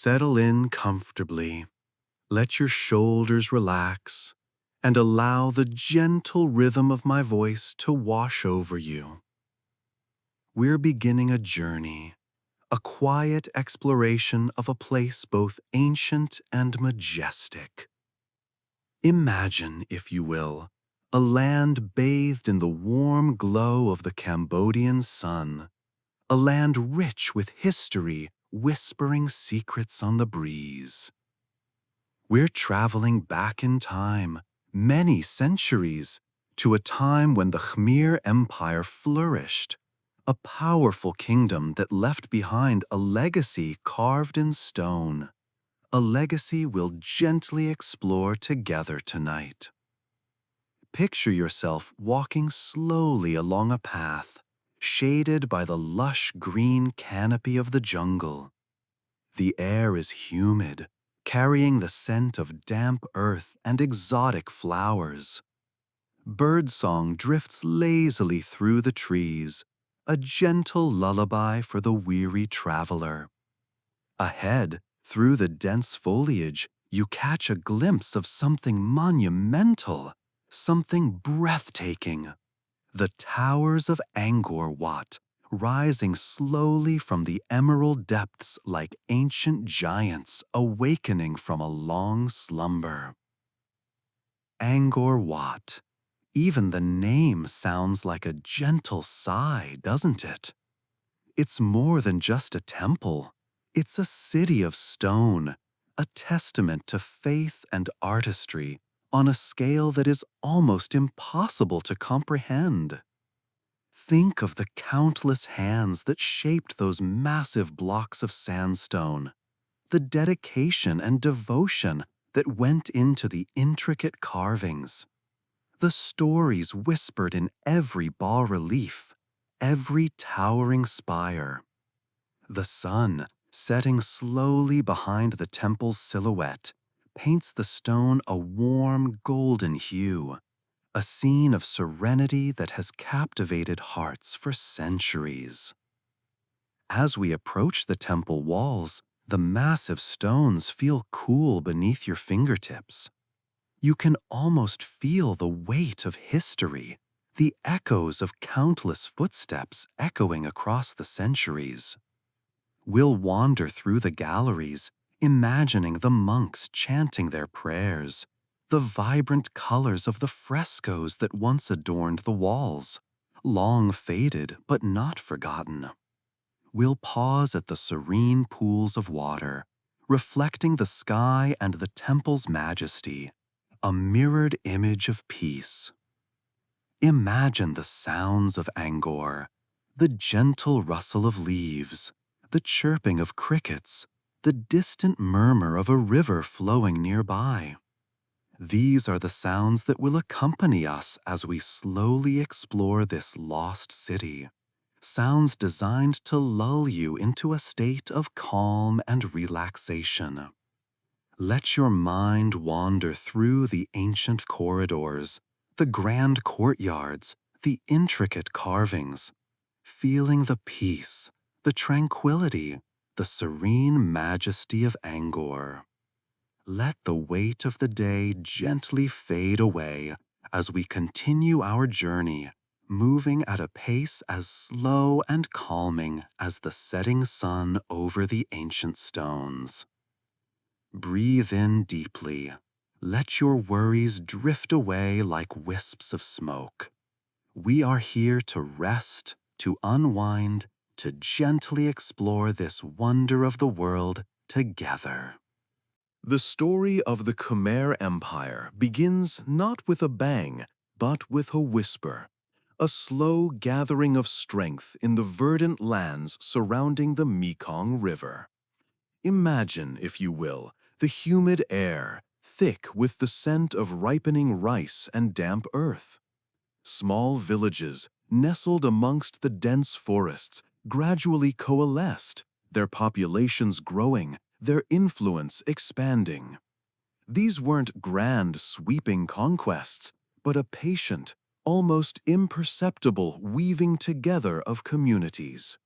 Settle in comfortably. Let your shoulders relax and allow the gentle rhythm of my voice to wash over you. We're beginning a journey, a quiet exploration of a place both ancient and majestic. Imagine, if you will, a land bathed in the warm glow of the Cambodian sun, a land rich with history whispering secrets on the breeze. We're traveling back in time, many centuries, to a time when the Khmer Empire flourished, a powerful kingdom that left behind a legacy carved in stone, a legacy we'll gently explore together tonight. Picture yourself walking slowly along a path, shaded by the lush green canopy of the jungle. The air is humid, carrying the scent of damp earth and exotic flowers. Birdsong drifts lazily through the trees, a gentle lullaby for the weary traveler. Ahead, through the dense foliage, you catch a glimpse of something monumental, something breathtaking. The towers of Angkor Wat, rising slowly from the emerald depths like ancient giants awakening from a long slumber. Angkor Wat. Even the name sounds like a gentle sigh, doesn't it? It's more than just a temple. It's a city of stone, a testament to faith and artistry on a scale that is almost impossible to comprehend. Think of the countless hands that shaped those massive blocks of sandstone, the dedication and devotion that went into the intricate carvings, the stories whispered in every bas-relief, every towering spire. The sun, setting slowly behind the temple's silhouette, paints the stone a warm golden hue, a scene of serenity that has captivated hearts for centuries. As we approach the temple walls, the massive stones feel cool beneath your fingertips. You can almost feel the weight of history, the echoes of countless footsteps echoing across the centuries. We'll wander through the galleries, imagining the monks chanting their prayers, the vibrant colors of the frescoes that once adorned the walls, long faded but not forgotten. We'll pause at the serene pools of water, reflecting the sky and the temple's majesty, a mirrored image of peace. Imagine the sounds of Angkor, the gentle rustle of leaves, the chirping of crickets, the distant murmur of a river flowing nearby. These are the sounds that will accompany us as we slowly explore this lost city, sounds designed to lull you into a state of calm and relaxation. Let your mind wander through the ancient corridors, the grand courtyards, the intricate carvings, feeling the peace, the tranquility, the serene majesty of Angkor. Let the weight of the day gently fade away as we continue our journey, moving at a pace as slow and calming as the setting sun over the ancient stones. Breathe in deeply. Let your worries drift away like wisps of smoke. We are here to rest, to unwind, to gently explore this wonder of the world together. The story of the Khmer Empire begins not with a bang, but with a whisper, a slow gathering of strength in the verdant lands surrounding the Mekong River. Imagine, if you will, the humid air, thick with the scent of ripening rice and damp earth. Small villages, nestled amongst the dense forests, gradually coalesced, their populations growing, their influence expanding. These weren't grand, sweeping conquests, but a patient, almost imperceptible weaving together of communities.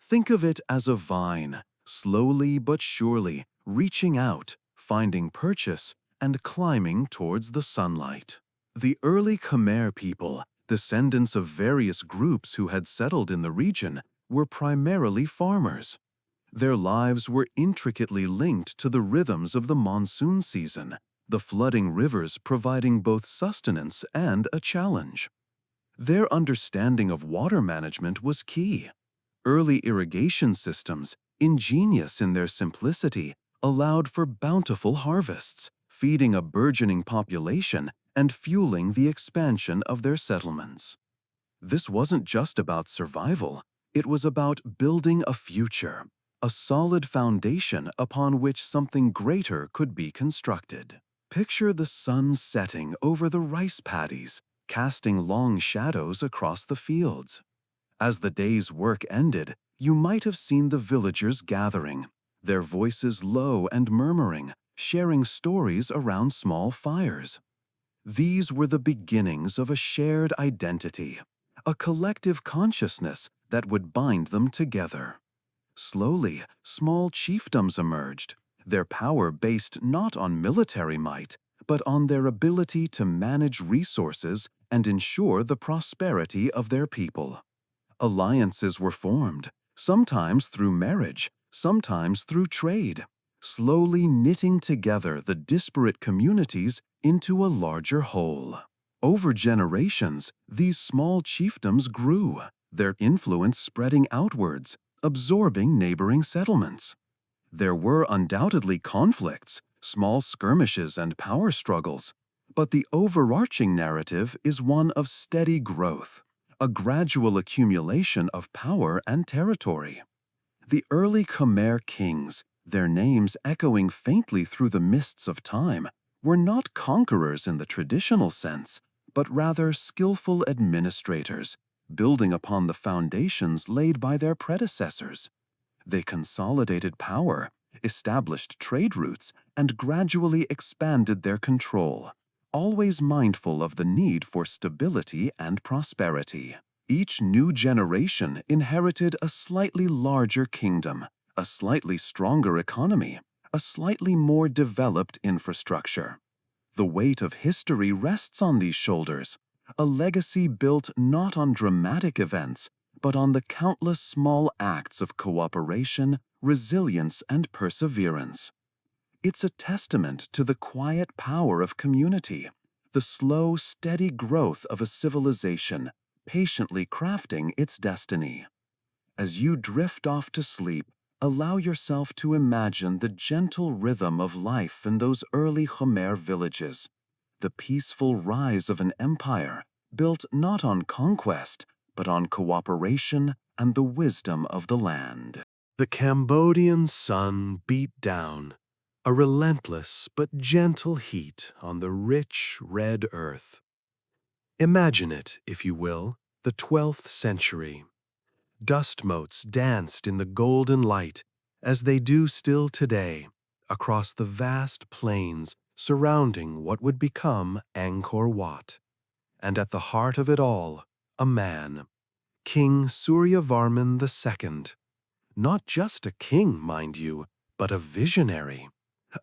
Think of it as a vine, slowly but surely, reaching out, finding purchase, and climbing towards the sunlight. The early Khmer people, descendants of various groups who had settled in the region, were primarily farmers. Their lives were intricately linked to the rhythms of the monsoon season, the flooding rivers providing both sustenance and a challenge. Their understanding of water management was key. Early irrigation systems, ingenious in their simplicity, allowed for bountiful harvests, feeding a burgeoning population and fueling the expansion of their settlements. This wasn't just about survival, it was about building a future, a solid foundation upon which something greater could be constructed. Picture the sun setting over the rice paddies, casting long shadows across the fields. As the day's work ended, you might have seen the villagers gathering, their voices low and murmuring, sharing stories around small fires. These were the beginnings of a shared identity, a collective consciousness that would bind them together. Slowly, small chiefdoms emerged, their power based not on military might, but on their ability to manage resources and ensure the prosperity of their people. Alliances were formed, sometimes through marriage, sometimes through trade, slowly knitting together the disparate communities into a larger whole. Over generations, these small chiefdoms grew, their influence spreading outwards, absorbing neighboring settlements. There were undoubtedly conflicts, small skirmishes and power struggles, but the overarching narrative is one of steady growth, a gradual accumulation of power and territory. The early Khmer kings, their names echoing faintly through the mists of time, were not conquerors in the traditional sense, but rather skillful administrators, building upon the foundations laid by their predecessors. They consolidated power, established trade routes, and gradually expanded their control, always mindful of the need for stability and prosperity. Each new generation inherited a slightly larger kingdom, a slightly stronger economy, a slightly more developed infrastructure. The weight of history rests on these shoulders, a legacy built not on dramatic events, but on the countless small acts of cooperation, resilience, and perseverance. It's a testament to the quiet power of community, the slow, steady growth of a civilization, patiently crafting its destiny. As you drift off to sleep, allow yourself to imagine the gentle rhythm of life in those early Khmer villages, the peaceful rise of an empire built not on conquest, but on cooperation and the wisdom of the land. The Cambodian sun beat down, a relentless but gentle heat on the rich red earth. Imagine it, if you will, the 12th century. Dust motes danced in the golden light, as they do still today, across the vast plains surrounding what would become Angkor Wat. And at the heart of it all, a man, King Suryavarman II. Not just a king, mind you, but a visionary,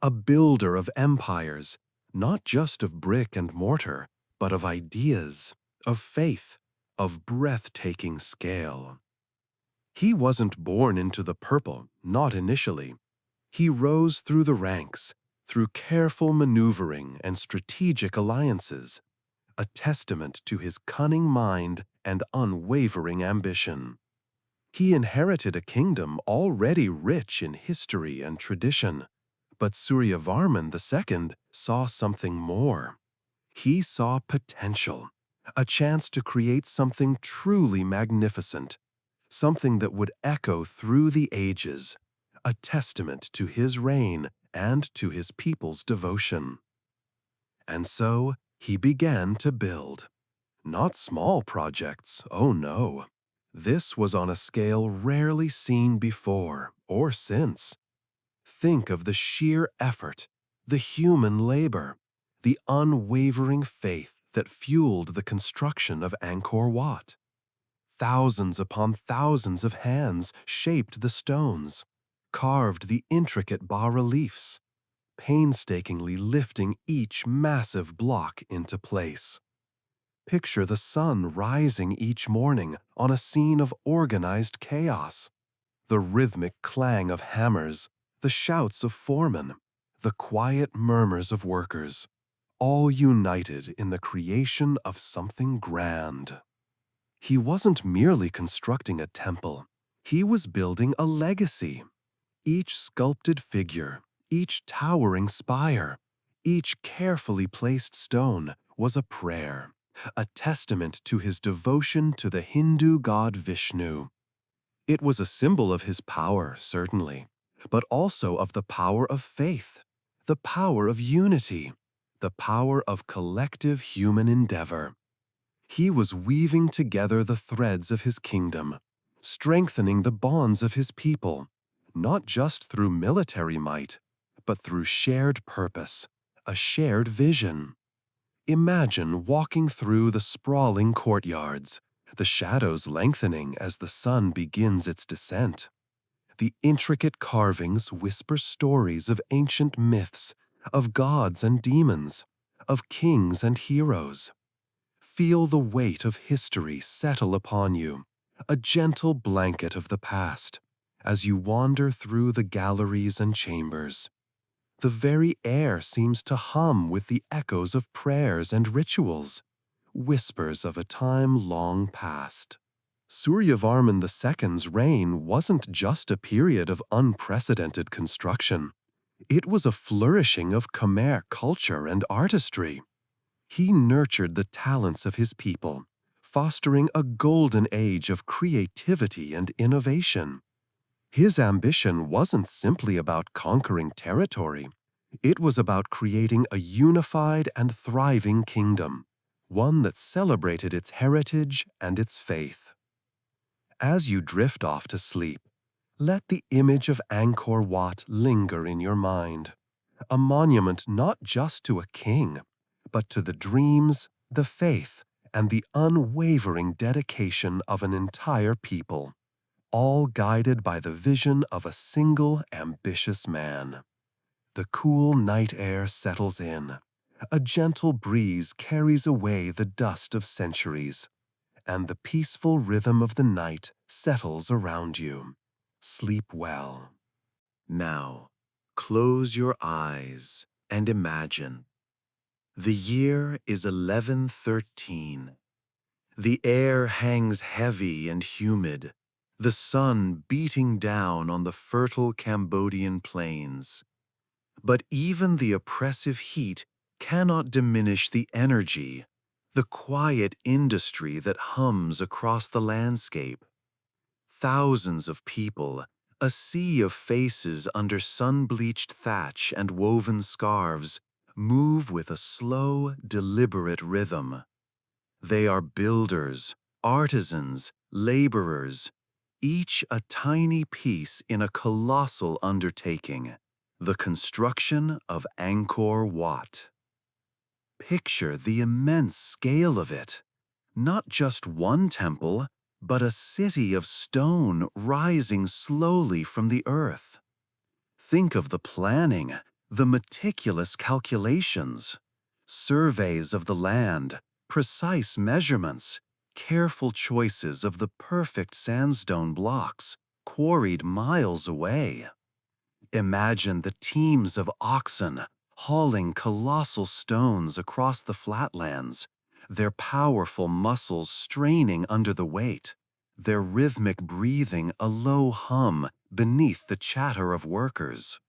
a builder of empires, not just of brick and mortar, but of ideas, of faith, of breathtaking scale. He wasn't born into the purple, not initially. He rose through the ranks, through careful maneuvering and strategic alliances, a testament to his cunning mind and unwavering ambition. He inherited a kingdom already rich in history and tradition, but Suryavarman II saw something more. He saw potential, a chance to create something truly magnificent, something that would echo through the ages, a testament to his reign and to his people's devotion. And so he began to build. Not small projects, oh no. This was on a scale rarely seen before or since. Think of the sheer effort, the human labor, the unwavering faith that fueled the construction of Angkor Wat. Thousands upon thousands of hands shaped the stones. carved the intricate bas-reliefs, painstakingly lifting each massive block into place. Picture the sun rising each morning on a scene of organized chaos. The rhythmic clang of hammers, the shouts of foremen, the quiet murmurs of workers, all united in the creation of something grand. He wasn't merely constructing a temple. He was building a legacy. Each sculpted figure, each towering spire, each carefully placed stone was a prayer, a testament to his devotion to the Hindu god Vishnu. It was a symbol of his power, certainly, but also of the power of faith, the power of unity, the power of collective human endeavor. He was weaving together the threads of his kingdom, strengthening the bonds of his people, not just through military might, but through shared purpose, a shared vision. Imagine walking through the sprawling courtyards, the shadows lengthening as the sun begins its descent. The intricate carvings whisper stories of ancient myths, of gods and demons, of kings and heroes. Feel the weight of history settle upon you, a gentle blanket of the past, as you wander through the galleries and chambers. The very air seems to hum with the echoes of prayers and rituals, whispers of a time long past. Suryavarman II's reign wasn't just a period of unprecedented construction. It was a flourishing of Khmer culture and artistry. He nurtured the talents of his people, fostering a golden age of creativity and innovation. His ambition wasn't simply about conquering territory. It was about creating a unified and thriving kingdom, one that celebrated its heritage and its faith. As you drift off to sleep, let the image of Angkor Wat linger in your mind, a monument not just to a king, but to the dreams, the faith, and the unwavering dedication of an entire people, all guided by the vision of a single ambitious man. The cool night air settles in. A gentle breeze carries away the dust of centuries, and the peaceful rhythm of the night settles around you. Sleep well. Now, close your eyes and imagine. The year is 1113. The air hangs heavy and humid, the sun beating down on the fertile Cambodian plains. But even the oppressive heat cannot diminish the energy, the quiet industry that hums across the landscape. Thousands of people, a sea of faces under sun-bleached thatch and woven scarves, move with a slow, deliberate rhythm. They are builders, artisans, laborers, each a tiny piece in a colossal undertaking, the construction of Angkor Wat. Picture the immense scale of it. Not just one temple, but a city of stone rising slowly from the earth. Think of the planning, the meticulous calculations, surveys of the land, precise measurements, careful choices of the perfect sandstone blocks, quarried miles away. Imagine the teams of oxen hauling colossal stones across the flatlands, their powerful muscles straining under the weight, their rhythmic breathing a low hum beneath the chatter of workers.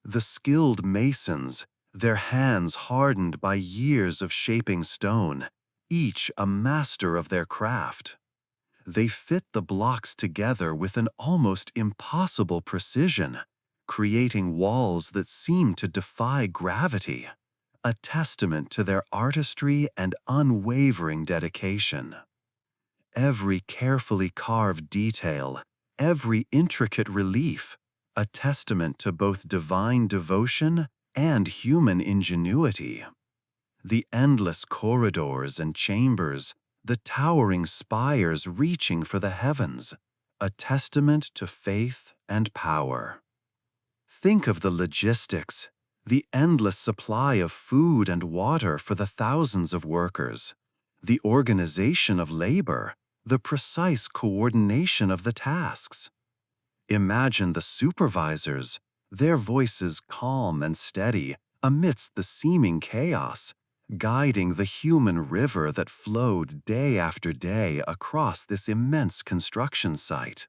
The skilled masons, their hands hardened by years of shaping stone, each a master of their craft. They fit the blocks together with an almost impossible precision, creating walls that seem to defy gravity, a testament to their artistry and unwavering dedication. Every carefully carved detail, every intricate relief, a testament to both divine devotion and human ingenuity. The endless corridors and chambers, the towering spires reaching for the heavens, a testament to faith and power. Think of the logistics, the endless supply of food and water for the thousands of workers, the organization of labor, the precise coordination of the tasks. Imagine the supervisors, their voices calm and steady amidst the seeming chaos, guiding the human river that flowed day after day across this immense construction site.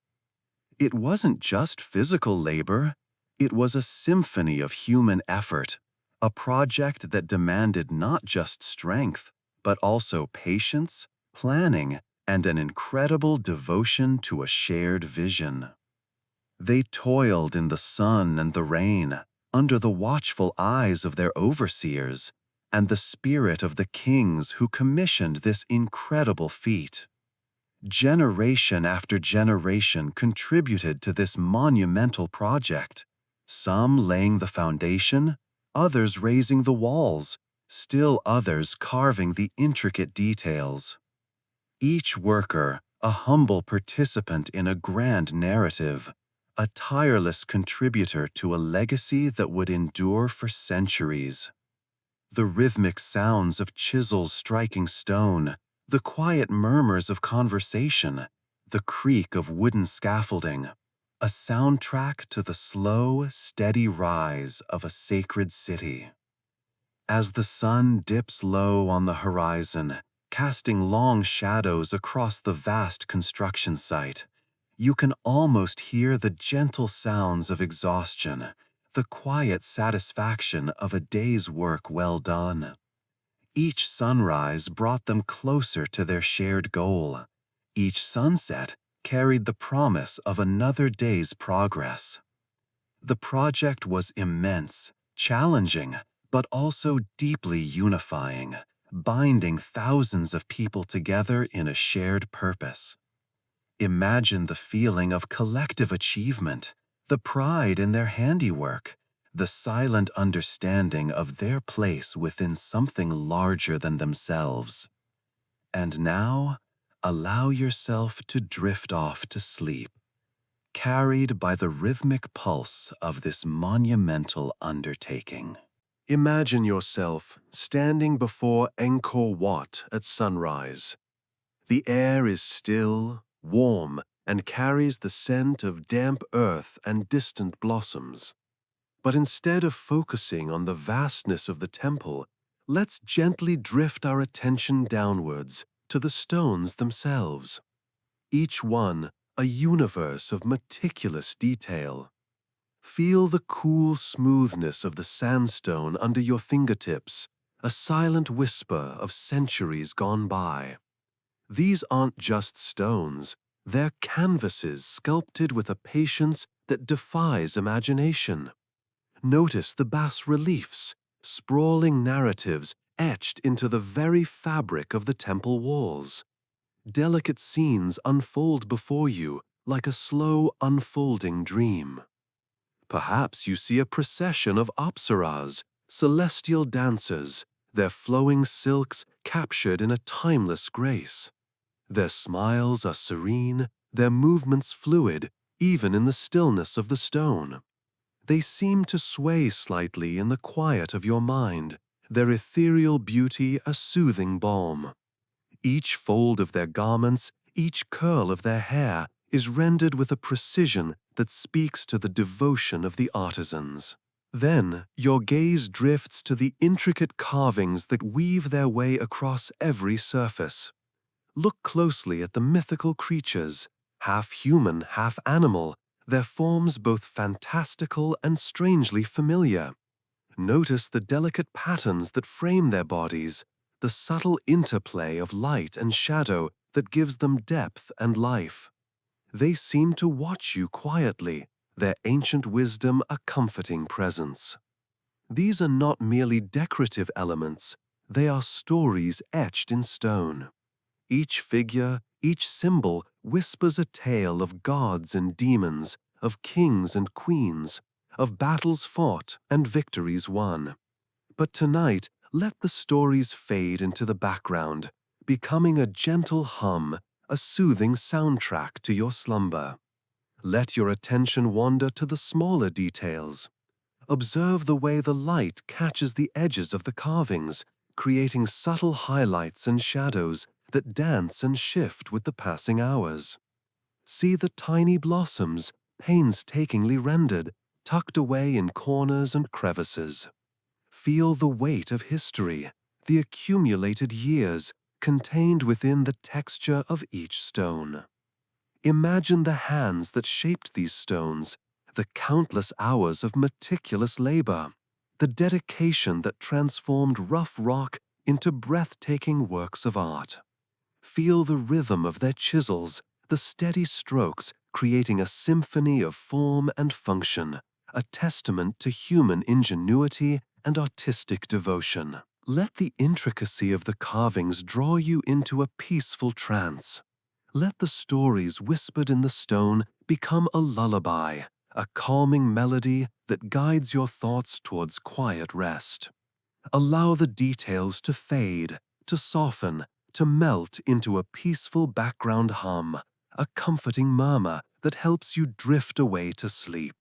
It wasn't just physical labor, it was a symphony of human effort, a project that demanded not just strength, but also patience, planning, and an incredible devotion to a shared vision. They toiled in the sun and the rain, under the watchful eyes of their overseers, and the spirit of the kings who commissioned this incredible feat. Generation after generation contributed to this monumental project, some laying the foundation, others raising the walls, still others carving the intricate details. Each worker, a humble participant in a grand narrative, a tireless contributor to a legacy that would endure for centuries. The rhythmic sounds of chisels striking stone, the quiet murmurs of conversation, the creak of wooden scaffolding, a soundtrack to the slow, steady rise of a sacred city. As the sun dips low on the horizon, casting long shadows across the vast construction site, you can almost hear the gentle sounds of exhaustion, the quiet satisfaction of a day's work well done. Each sunrise brought them closer to their shared goal. Each sunset carried the promise of another day's progress. The project was immense, challenging, but also deeply unifying, binding thousands of people together in a shared purpose. Imagine the feeling of collective achievement, the pride in their handiwork, the silent understanding of their place within something larger than themselves. And now, allow yourself to drift off to sleep, carried by the rhythmic pulse of this monumental undertaking. Imagine yourself standing before Angkor Wat at sunrise. The air is still, warm, and carries the scent of damp earth and distant blossoms. But instead of focusing on the vastness of the temple, let's gently drift our attention downwards to the stones themselves. Each one a universe of meticulous detail. Feel the cool smoothness of the sandstone under your fingertips, a silent whisper of centuries gone by. These aren't just stones, they're canvases sculpted with a patience that defies imagination. Notice the bas-reliefs, sprawling narratives etched into the very fabric of the temple walls. Delicate scenes unfold before you like a slow unfolding dream. Perhaps you see a procession of apsaras, celestial dancers, their flowing silks captured in a timeless grace. Their smiles are serene, their movements fluid, even in the stillness of the stone. They seem to sway slightly in the quiet of your mind, their ethereal beauty a soothing balm. Each fold of their garments, each curl of their hair is rendered with a precision that speaks to the devotion of the artisans. Then your gaze drifts to the intricate carvings that weave their way across every surface. Look closely at the mythical creatures, half human, half animal, their forms both fantastical and strangely familiar. Notice the delicate patterns that frame their bodies, the subtle interplay of light and shadow that gives them depth and life. They seem to watch you quietly, their ancient wisdom a comforting presence. These are not merely decorative elements, they are stories etched in stone. Each figure, each symbol whispers a tale of gods and demons, of kings and queens, of battles fought and victories won. But tonight, let the stories fade into the background, becoming a gentle hum, a soothing soundtrack to your slumber. Let your attention wander to the smaller details. Observe the way the light catches the edges of the carvings, creating subtle highlights and shadows that dance and shift with the passing hours. See the tiny blossoms, painstakingly rendered, tucked away in corners and crevices. Feel the weight of history, the accumulated years contained within the texture of each stone. Imagine the hands that shaped these stones, the countless hours of meticulous labor, the dedication that transformed rough rock into breathtaking works of art. Feel the rhythm of their chisels, the steady strokes creating a symphony of form and function, a testament to human ingenuity and artistic devotion. Let the intricacy of the carvings draw you into a peaceful trance. Let the stories whispered in the stone become a lullaby, a calming melody that guides your thoughts towards quiet rest. Allow the details to fade, to soften, to melt into a peaceful background hum, a comforting murmur that helps you drift away to sleep.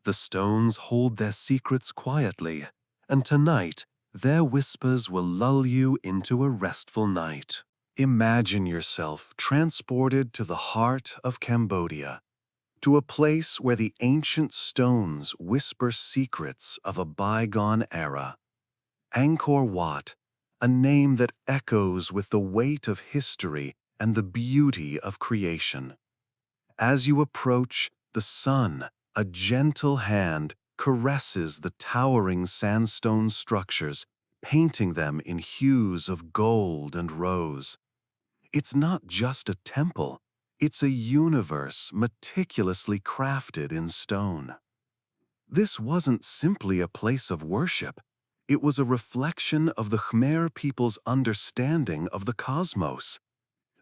The stones hold their secrets quietly, and tonight their whispers will lull you into a restful night. Imagine yourself transported to the heart of Cambodia, to a place where the ancient stones whisper secrets of a bygone era. Angkor Wat, a name that echoes with the weight of history and the beauty of creation. As you approach, the sun, a gentle hand, caresses the towering sandstone structures, painting them in hues of gold and rose. It's not just a temple, it's a universe meticulously crafted in stone. This wasn't simply a place of worship. It was a reflection of the Khmer people's understanding of the cosmos.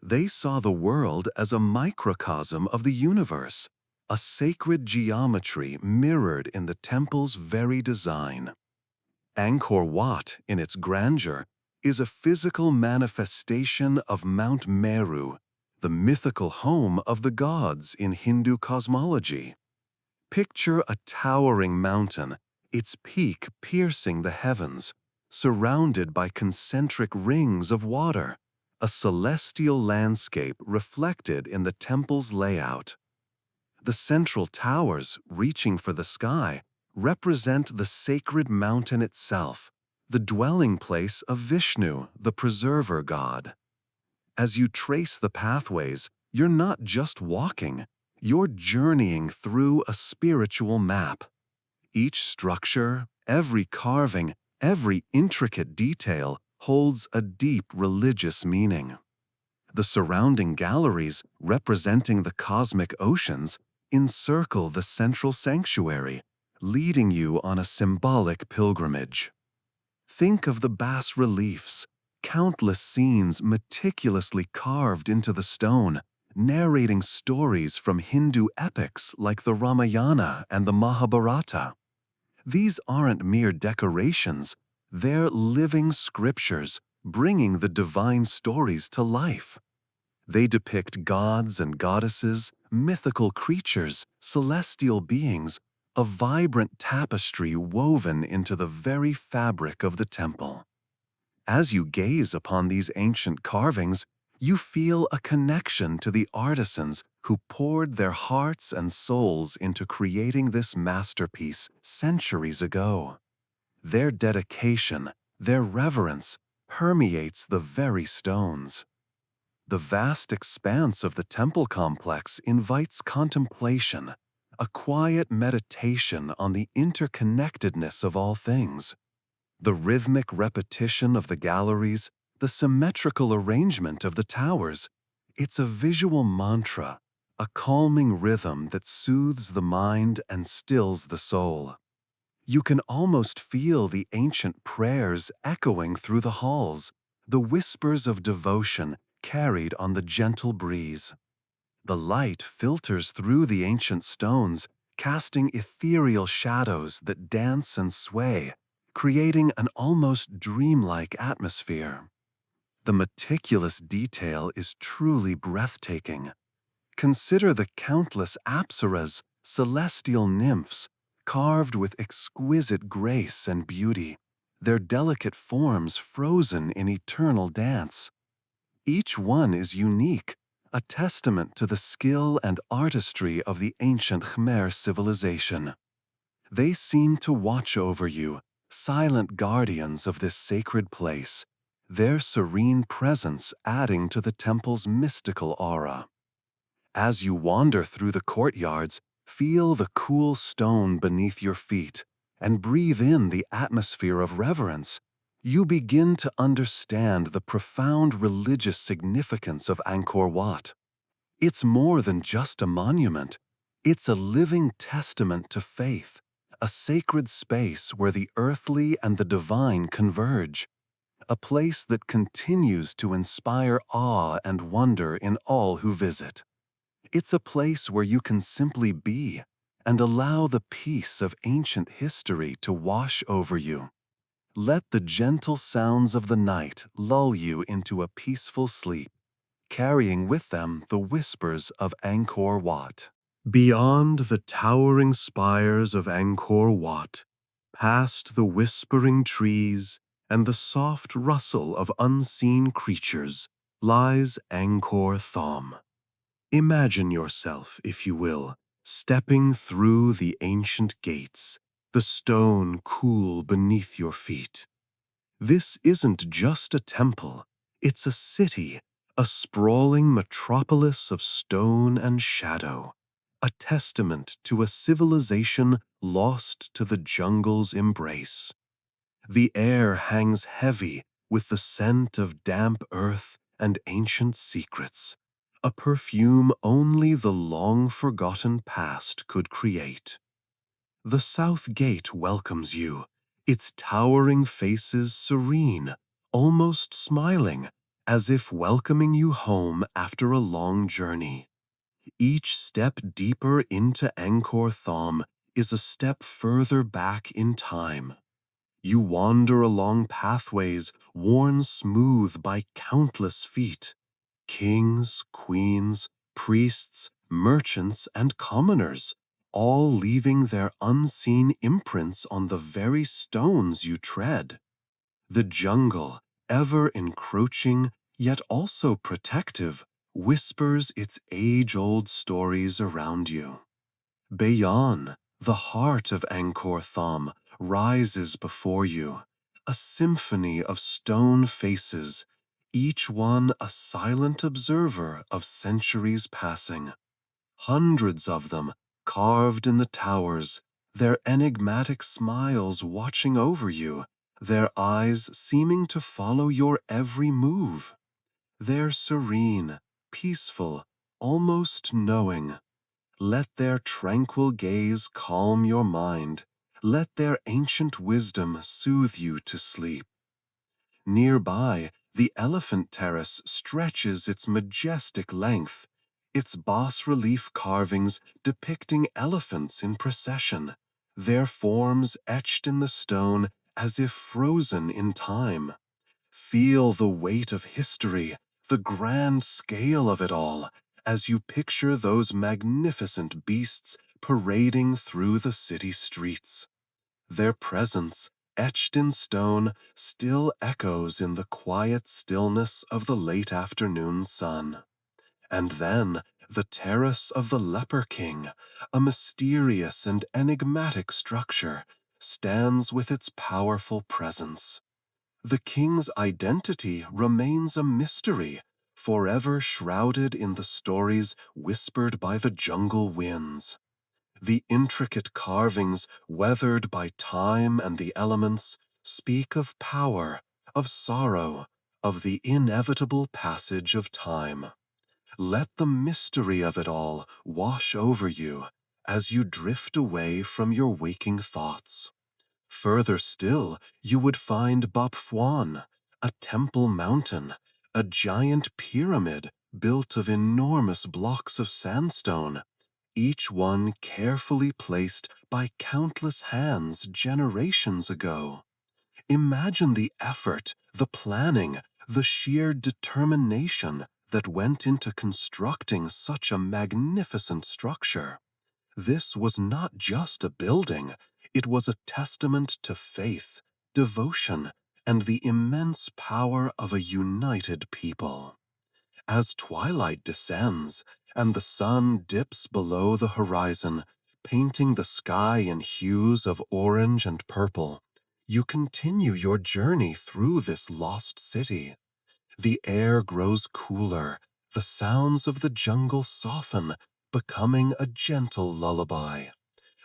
They saw the world as a microcosm of the universe, a sacred geometry mirrored in the temple's very design. Angkor Wat, in its grandeur, is a physical manifestation of Mount Meru, the mythical home of the gods in Hindu cosmology. Picture a towering mountain, its peak piercing the heavens, surrounded by concentric rings of water, a celestial landscape reflected in the temple's layout. The central towers, reaching for the sky, represent the sacred mountain itself, the dwelling place of Vishnu, the preserver god. As you trace the pathways, you're not just walking, you're journeying through a spiritual map. Each structure, every carving, every intricate detail holds a deep religious meaning. The surrounding galleries, representing the cosmic oceans, encircle the central sanctuary, leading you on a symbolic pilgrimage. Think of the bas-reliefs, countless scenes meticulously carved into the stone, narrating stories from Hindu epics like the Ramayana and the Mahabharata. These aren't mere decorations, they're living scriptures, bringing the divine stories to life. They depict gods and goddesses, mythical creatures, celestial beings, a vibrant tapestry woven into the very fabric of the temple. As you gaze upon these ancient carvings, you feel a connection to the artisans who poured their hearts and souls into creating this masterpiece centuries ago. Their dedication, their reverence, permeates the very stones. The vast expanse of the temple complex invites contemplation, a quiet meditation on the interconnectedness of all things. The rhythmic repetition of the galleries, the symmetrical arrangement of the towers, it's a visual mantra, a calming rhythm that soothes the mind and stills the soul. You can almost feel the ancient prayers echoing through the halls, the whispers of devotion carried on the gentle breeze. The light filters through the ancient stones, casting ethereal shadows that dance and sway, creating an almost dreamlike atmosphere. The meticulous detail is truly breathtaking. Consider the countless apsaras, celestial nymphs, carved with exquisite grace and beauty, their delicate forms frozen in eternal dance. Each one is unique, a testament to the skill and artistry of the ancient Khmer civilization. They seem to watch over you, silent guardians of this sacred place, their serene presence adding to the temple's mystical aura. As you wander through the courtyards, feel the cool stone beneath your feet and breathe in the atmosphere of reverence. You begin to understand the profound religious significance of Angkor Wat. It's more than just a monument. It's a living testament to faith, a sacred space where the earthly and the divine converge, a place that continues to inspire awe and wonder in all who visit. It's a place where you can simply be and allow the peace of ancient history to wash over you. Let the gentle sounds of the night lull you into a peaceful sleep, carrying with them the whispers of Angkor Wat. Beyond the towering spires of Angkor Wat, past the whispering trees and the soft rustle of unseen creatures, lies Angkor Thom. Imagine yourself, if you will, stepping through the ancient gates, the stone cool beneath your feet. This isn't just a temple, it's a city, a sprawling metropolis of stone and shadow, a testament to a civilization lost to the jungle's embrace. The air hangs heavy with the scent of damp earth and ancient secrets, a perfume only the long-forgotten past could create. The south gate welcomes you, its towering faces serene, almost smiling, as if welcoming you home after a long journey. Each step deeper into Angkor Thom is a step further back in time. You wander along pathways worn smooth by countless feet. Kings, queens, priests, merchants, and commoners, all leaving their unseen imprints on the very stones you tread. The jungle, ever encroaching, yet also protective, whispers its age-old stories around you. Bayon, the heart of Angkor Thom, rises before you, a symphony of stone faces, each one a silent observer of centuries passing. Hundreds of them, carved in the towers, their enigmatic smiles watching over you, their eyes seeming to follow your every move. They're serene, peaceful, almost knowing. Let their tranquil gaze calm your mind. Let their ancient wisdom soothe you to sleep. Nearby, the elephant terrace stretches its majestic length, its bas-relief carvings depicting elephants in procession, their forms etched in the stone as if frozen in time. Feel the weight of history, the grand scale of it all, as you picture those magnificent beasts parading through the city streets. Their presence, etched in stone, still echoes in the quiet stillness of the late afternoon sun. And then, the Terrace of the Leper King, a mysterious and enigmatic structure, stands with its powerful presence. The king's identity remains a mystery, forever shrouded in the stories whispered by the jungle winds. The intricate carvings, weathered by time and the elements, speak of power, of sorrow, of the inevitable passage of time. Let the mystery of it all wash over you as you drift away from your waking thoughts. Further still, you would find Bap Phuon, a temple mountain, a giant pyramid built of enormous blocks of sandstone, each one carefully placed by countless hands generations ago. Imagine the effort, the planning, the sheer determination that went into constructing such a magnificent structure. This was not just a building, it was a testament to faith, devotion, and the immense power of a united people. As twilight descends and the sun dips below the horizon, painting the sky in hues of orange and purple, you continue your journey through this lost city. The air grows cooler, the sounds of the jungle soften, becoming a gentle lullaby.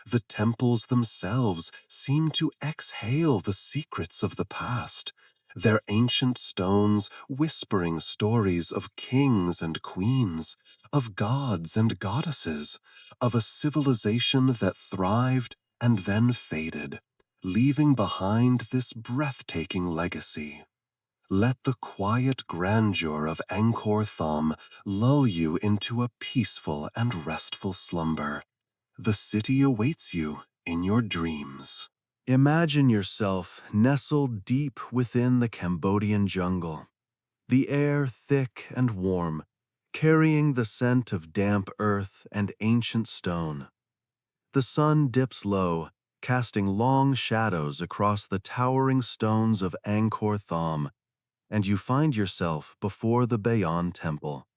The temples themselves seem to exhale the secrets of the past, their ancient stones whispering stories of kings and queens, of gods and goddesses, of a civilization that thrived and then faded, leaving behind this breathtaking legacy. Let the quiet grandeur of Angkor Thom lull you into a peaceful and restful slumber. The city awaits you in your dreams. Imagine yourself nestled deep within the Cambodian jungle, the air thick and warm, carrying the scent of damp earth and ancient stone. The sun dips low, casting long shadows across the towering stones of Angkor Thom, and you find yourself before the Bayon Temple.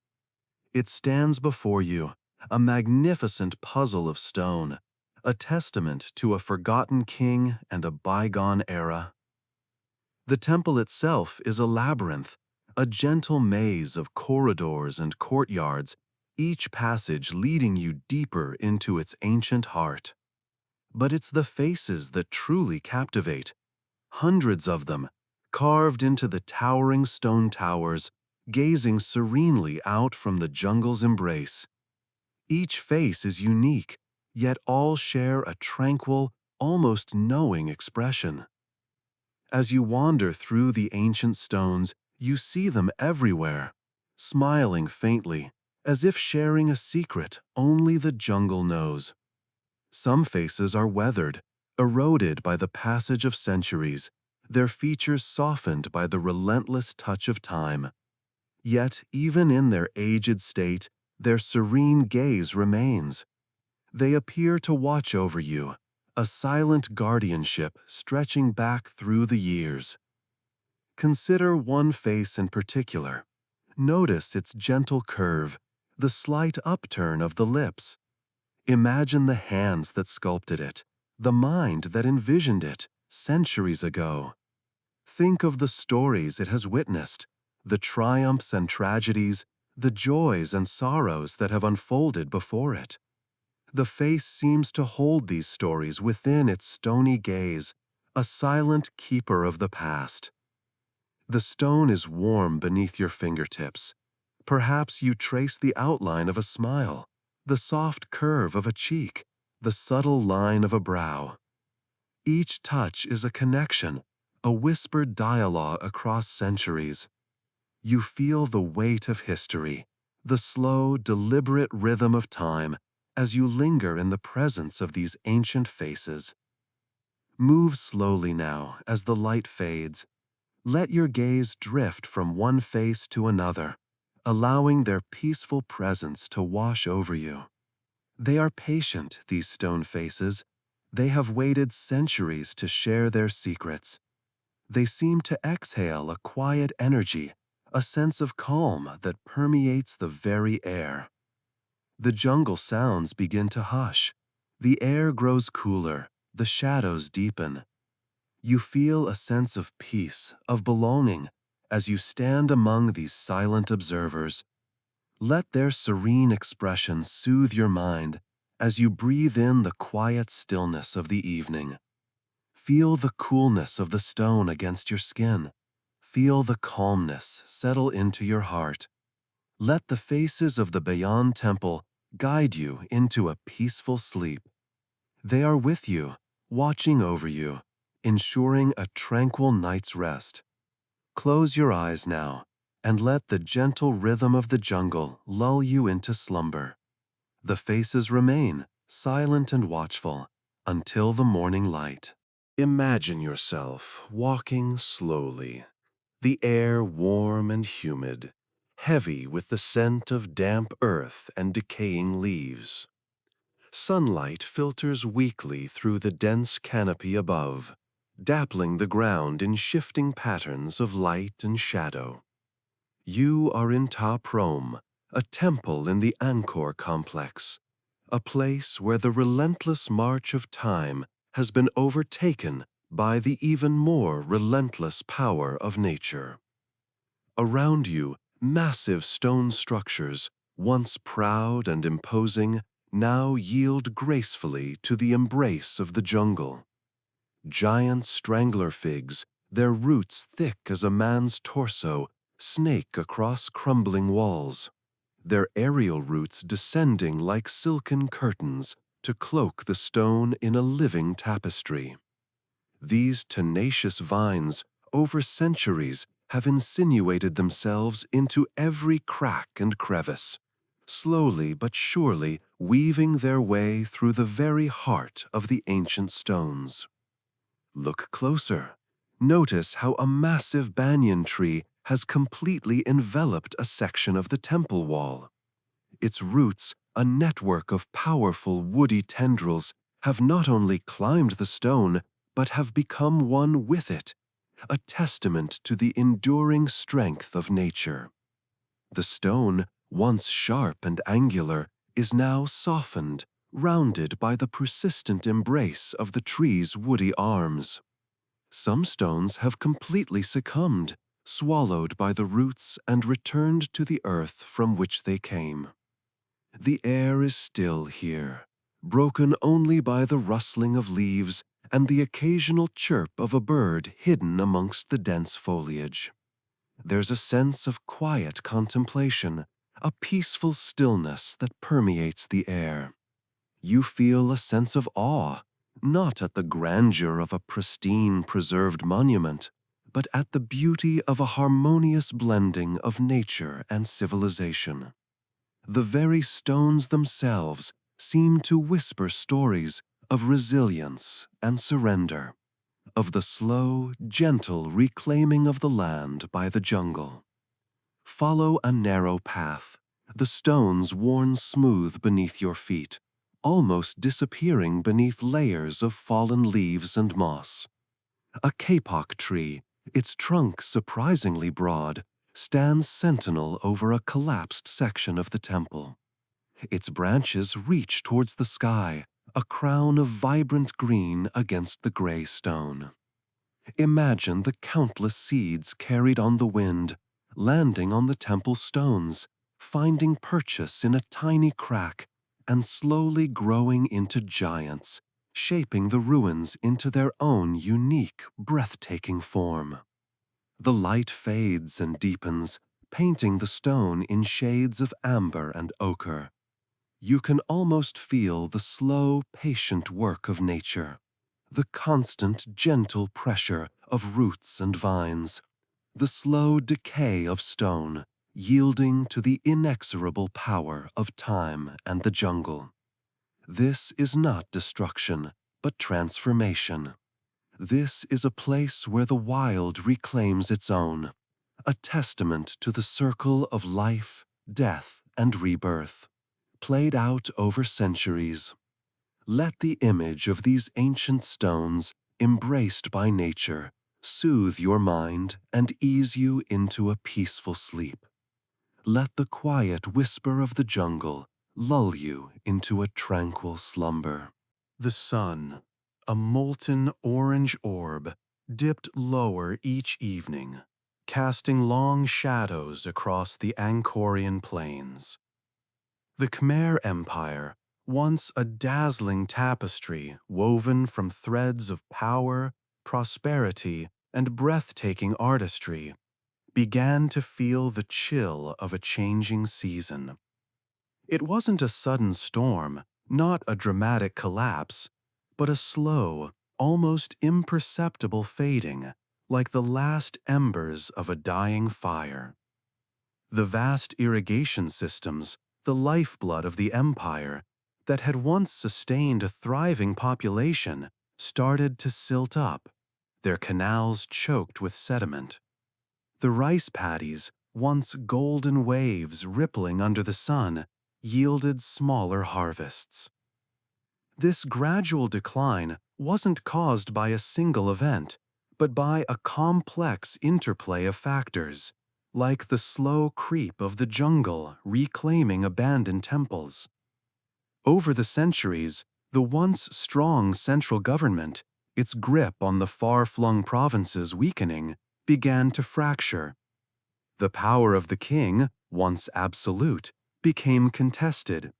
It stands before you, a magnificent puzzle of stone, a testament to a forgotten king and a bygone era. The temple itself is a labyrinth, a gentle maze of corridors and courtyards, each passage leading you deeper into its ancient heart. But it's the faces that truly captivate. Hundreds of them, carved into the towering stone towers, gazing serenely out from the jungle's embrace. Each face is unique, yet all share a tranquil, almost knowing expression. As you wander through the ancient stones, you see them everywhere, smiling faintly, as if sharing a secret only the jungle knows. Some faces are weathered, eroded by the passage of centuries, their features softened by the relentless touch of time. Yet, even in their aged state, their serene gaze remains. They appear to watch over you, a silent guardianship stretching back through the years. Consider one face in particular. Notice its gentle curve, the slight upturn of the lips. Imagine the hands that sculpted it, the mind that envisioned it centuries ago. Think of the stories it has witnessed, the triumphs and tragedies, the joys and sorrows that have unfolded before it. The face seems to hold these stories within its stony gaze, a silent keeper of the past. The stone is warm beneath your fingertips. Perhaps you trace the outline of a smile, the soft curve of a cheek, the subtle line of a brow. Each touch is a connection, a whispered dialogue across centuries. You feel the weight of history, the slow, deliberate rhythm of time as you linger in the presence of these ancient faces. Move slowly now as the light fades. Let your gaze drift from one face to another, allowing their peaceful presence to wash over you. They are patient, these stone faces. They have waited centuries to share their secrets. They seem to exhale a quiet energy, a sense of calm that permeates the very air. The jungle sounds begin to hush. The air grows cooler, the shadows deepen. You feel a sense of peace, of belonging, as you stand among these silent observers. Let their serene expression soothe your mind as you breathe in the quiet stillness of the evening. Feel the coolness of the stone against your skin. Feel the calmness settle into your heart. Let the faces of the Bayon Temple guide you into a peaceful sleep. They are with you, watching over you, ensuring a tranquil night's rest. Close your eyes now, and let the gentle rhythm of the jungle lull you into slumber. The faces remain, silent and watchful, until the morning light. Imagine yourself walking slowly, the air warm and humid, heavy with the scent of damp earth and decaying leaves. Sunlight filters weakly through the dense canopy above, dappling the ground in shifting patterns of light and shadow. You are in Ta Prohm, a temple in the Angkor complex, a place where the relentless march of time has been overtaken by the even more relentless power of nature. Around you, massive stone structures, once proud and imposing, now yield gracefully to the embrace of the jungle. Giant strangler figs, their roots thick as a man's torso, snake across crumbling walls, their aerial roots descending like silken curtains to cloak the stone in a living tapestry. These tenacious vines, over centuries, have insinuated themselves into every crack and crevice, slowly but surely weaving their way through the very heart of the ancient stones. Look closer. Notice how a massive banyan tree has completely enveloped a section of the temple wall. Its roots, a network of powerful woody tendrils, have not only climbed the stone, but have become one with it, a testament to the enduring strength of nature. The stone, once sharp and angular, is now softened, rounded by the persistent embrace of the tree's woody arms. Some stones have completely succumbed, swallowed by the roots and returned to the earth from which they came. The air is still here, broken only by the rustling of leaves and the occasional chirp of a bird hidden amongst the dense foliage. There's a sense of quiet contemplation, a peaceful stillness that permeates the air. You feel a sense of awe, not at the grandeur of a pristine, preserved monument, but at the beauty of a harmonious blending of nature and civilization. The very stones themselves seem to whisper stories of resilience and surrender, of the slow, gentle reclaiming of the land by the jungle. Follow a narrow path, the stones worn smooth beneath your feet, almost disappearing beneath layers of fallen leaves and moss. A kapok tree, its trunk surprisingly broad, stands sentinel over a collapsed section of the temple. Its branches reach towards the sky, a crown of vibrant green against the gray stone. Imagine the countless seeds carried on the wind, landing on the temple stones, finding purchase in a tiny crack, and slowly growing into giants, shaping the ruins into their own unique, breathtaking form. The light fades and deepens, painting the stone in shades of amber and ochre. You can almost feel the slow, patient work of nature, the constant, gentle pressure of roots and vines, the slow decay of stone, yielding to the inexorable power of time and the jungle. This is not destruction, but transformation. This is a place where the wild reclaims its own, a testament to the circle of life, death, and rebirth, played out over centuries. Let the image of these ancient stones, embraced by nature, soothe your mind and ease you into a peaceful sleep. Let the quiet whisper of the jungle lull you into a tranquil slumber. The sun, a molten orange orb, dipped lower each evening, casting long shadows across the Angkorian plains. The Khmer Empire, once a dazzling tapestry woven from threads of power, prosperity, and breathtaking artistry, began to feel the chill of a changing season. It wasn't a sudden storm, not a dramatic collapse, but a slow, almost imperceptible fading, like the last embers of a dying fire. The vast irrigation systems, the lifeblood of the empire, that had once sustained a thriving population, started to silt up, their canals choked with sediment. The rice paddies, once golden waves rippling under the sun, yielded smaller harvests. This gradual decline wasn't caused by a single event, but by a complex interplay of factors, like the slow creep of the jungle reclaiming abandoned temples. Over the centuries, the once strong central government, its grip on the far-flung provinces weakening, began to fracture. The power of the king, once absolute, became contested.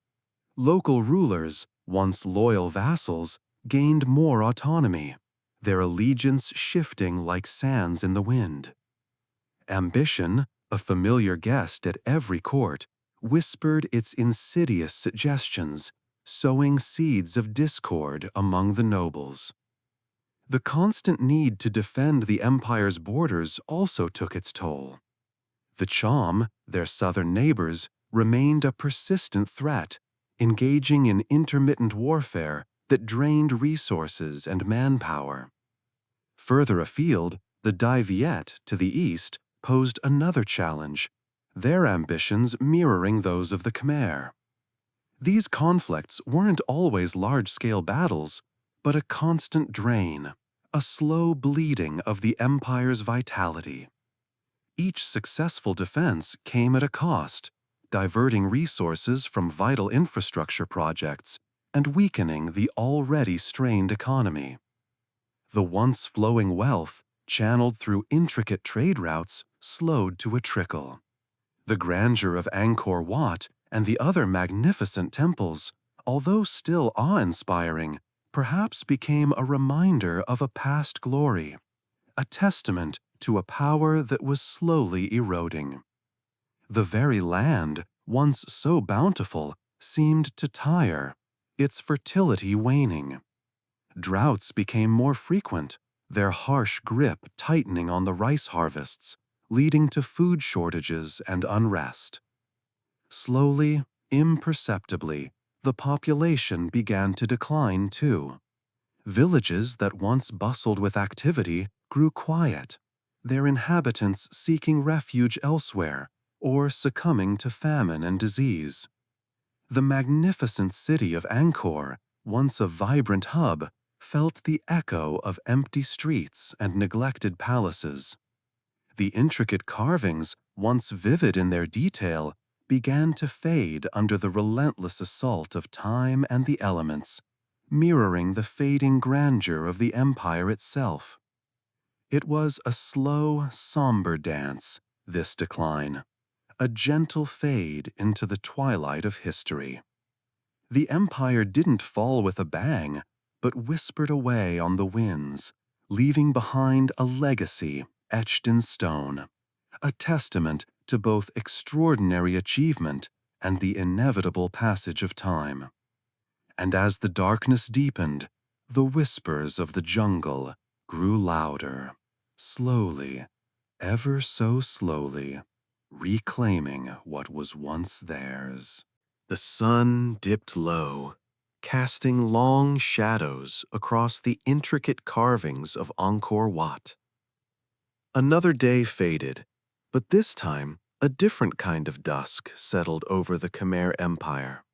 Local rulers, once loyal vassals, gained more autonomy, their allegiance shifting like sands in the wind. Ambition, a familiar guest at every court, whispered its insidious suggestions, sowing seeds of discord among the nobles. The constant need to defend the empire's borders also took its toll. The Cham, their southern neighbors, remained a persistent threat, engaging in intermittent warfare that drained resources and manpower. Further afield, the Dai Viet to the east posed another challenge, their ambitions mirroring those of the Khmer. These conflicts weren't always large-scale battles, but a constant drain, a slow bleeding of the empire's vitality. Each successful defense came at a cost, diverting resources from vital infrastructure projects and weakening the already strained economy. The once flowing wealth, channeled through intricate trade routes, slowed to a trickle. The grandeur of Angkor Wat and the other magnificent temples, although still awe-inspiring, perhaps became a reminder of a past glory, a testament to a power that was slowly eroding. The very land, once so bountiful, seemed to tire, its fertility waning. Droughts became more frequent, their harsh grip tightening on the rice harvests, leading to food shortages and unrest. Slowly, imperceptibly, the population began to decline too. Villages that once bustled with activity grew quiet, their inhabitants seeking refuge elsewhere or succumbing to famine and disease. The magnificent city of Angkor, once a vibrant hub, felt the echo of empty streets and neglected palaces. The intricate carvings, once vivid in their detail, began to fade under the relentless assault of time and the elements, mirroring the fading grandeur of the empire itself. It was a slow, somber dance, this decline, a gentle fade into the twilight of history. The empire didn't fall with a bang, but whispered away on the winds, leaving behind a legacy etched in stone, a testament to both extraordinary achievement and the inevitable passage of time. And as the darkness deepened, the whispers of the jungle grew louder, slowly, ever so slowly, reclaiming what was once theirs. The sun dipped low, casting long shadows across the intricate carvings of Angkor Wat. Another day faded, but this time a different kind of dusk settled over the Khmer Empire.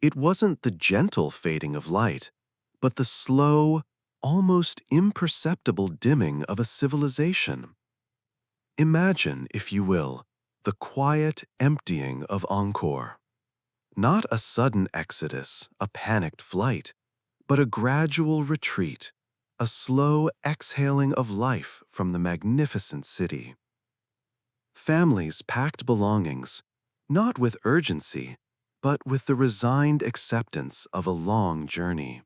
It wasn't the gentle fading of light, but the slow, almost imperceptible dimming of a civilization. Imagine, if you will, the quiet emptying of Angkor. Not a sudden exodus, a panicked flight, but a gradual retreat, a slow exhaling of life from the magnificent city. Families packed belongings, not with urgency, but with the resigned acceptance of a long journey.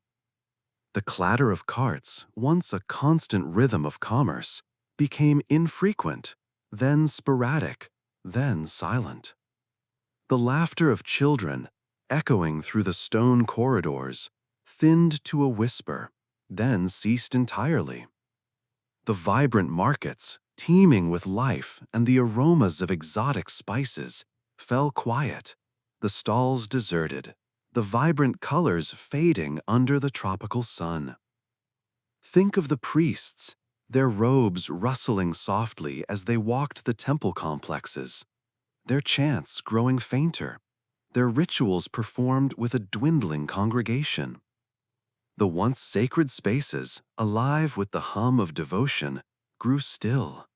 The clatter of carts, once a constant rhythm of commerce, became infrequent, then sporadic, then silent. The laughter of children, echoing through the stone corridors, thinned to a whisper, then ceased entirely. The vibrant markets, teeming with life and the aromas of exotic spices, fell quiet, the stalls deserted, the vibrant colors fading under the tropical sun. Think of the priests, their robes rustling softly as they walked the temple complexes, their chants growing fainter, their rituals performed with a dwindling congregation. The once sacred spaces, alive with the hum of devotion, grew still,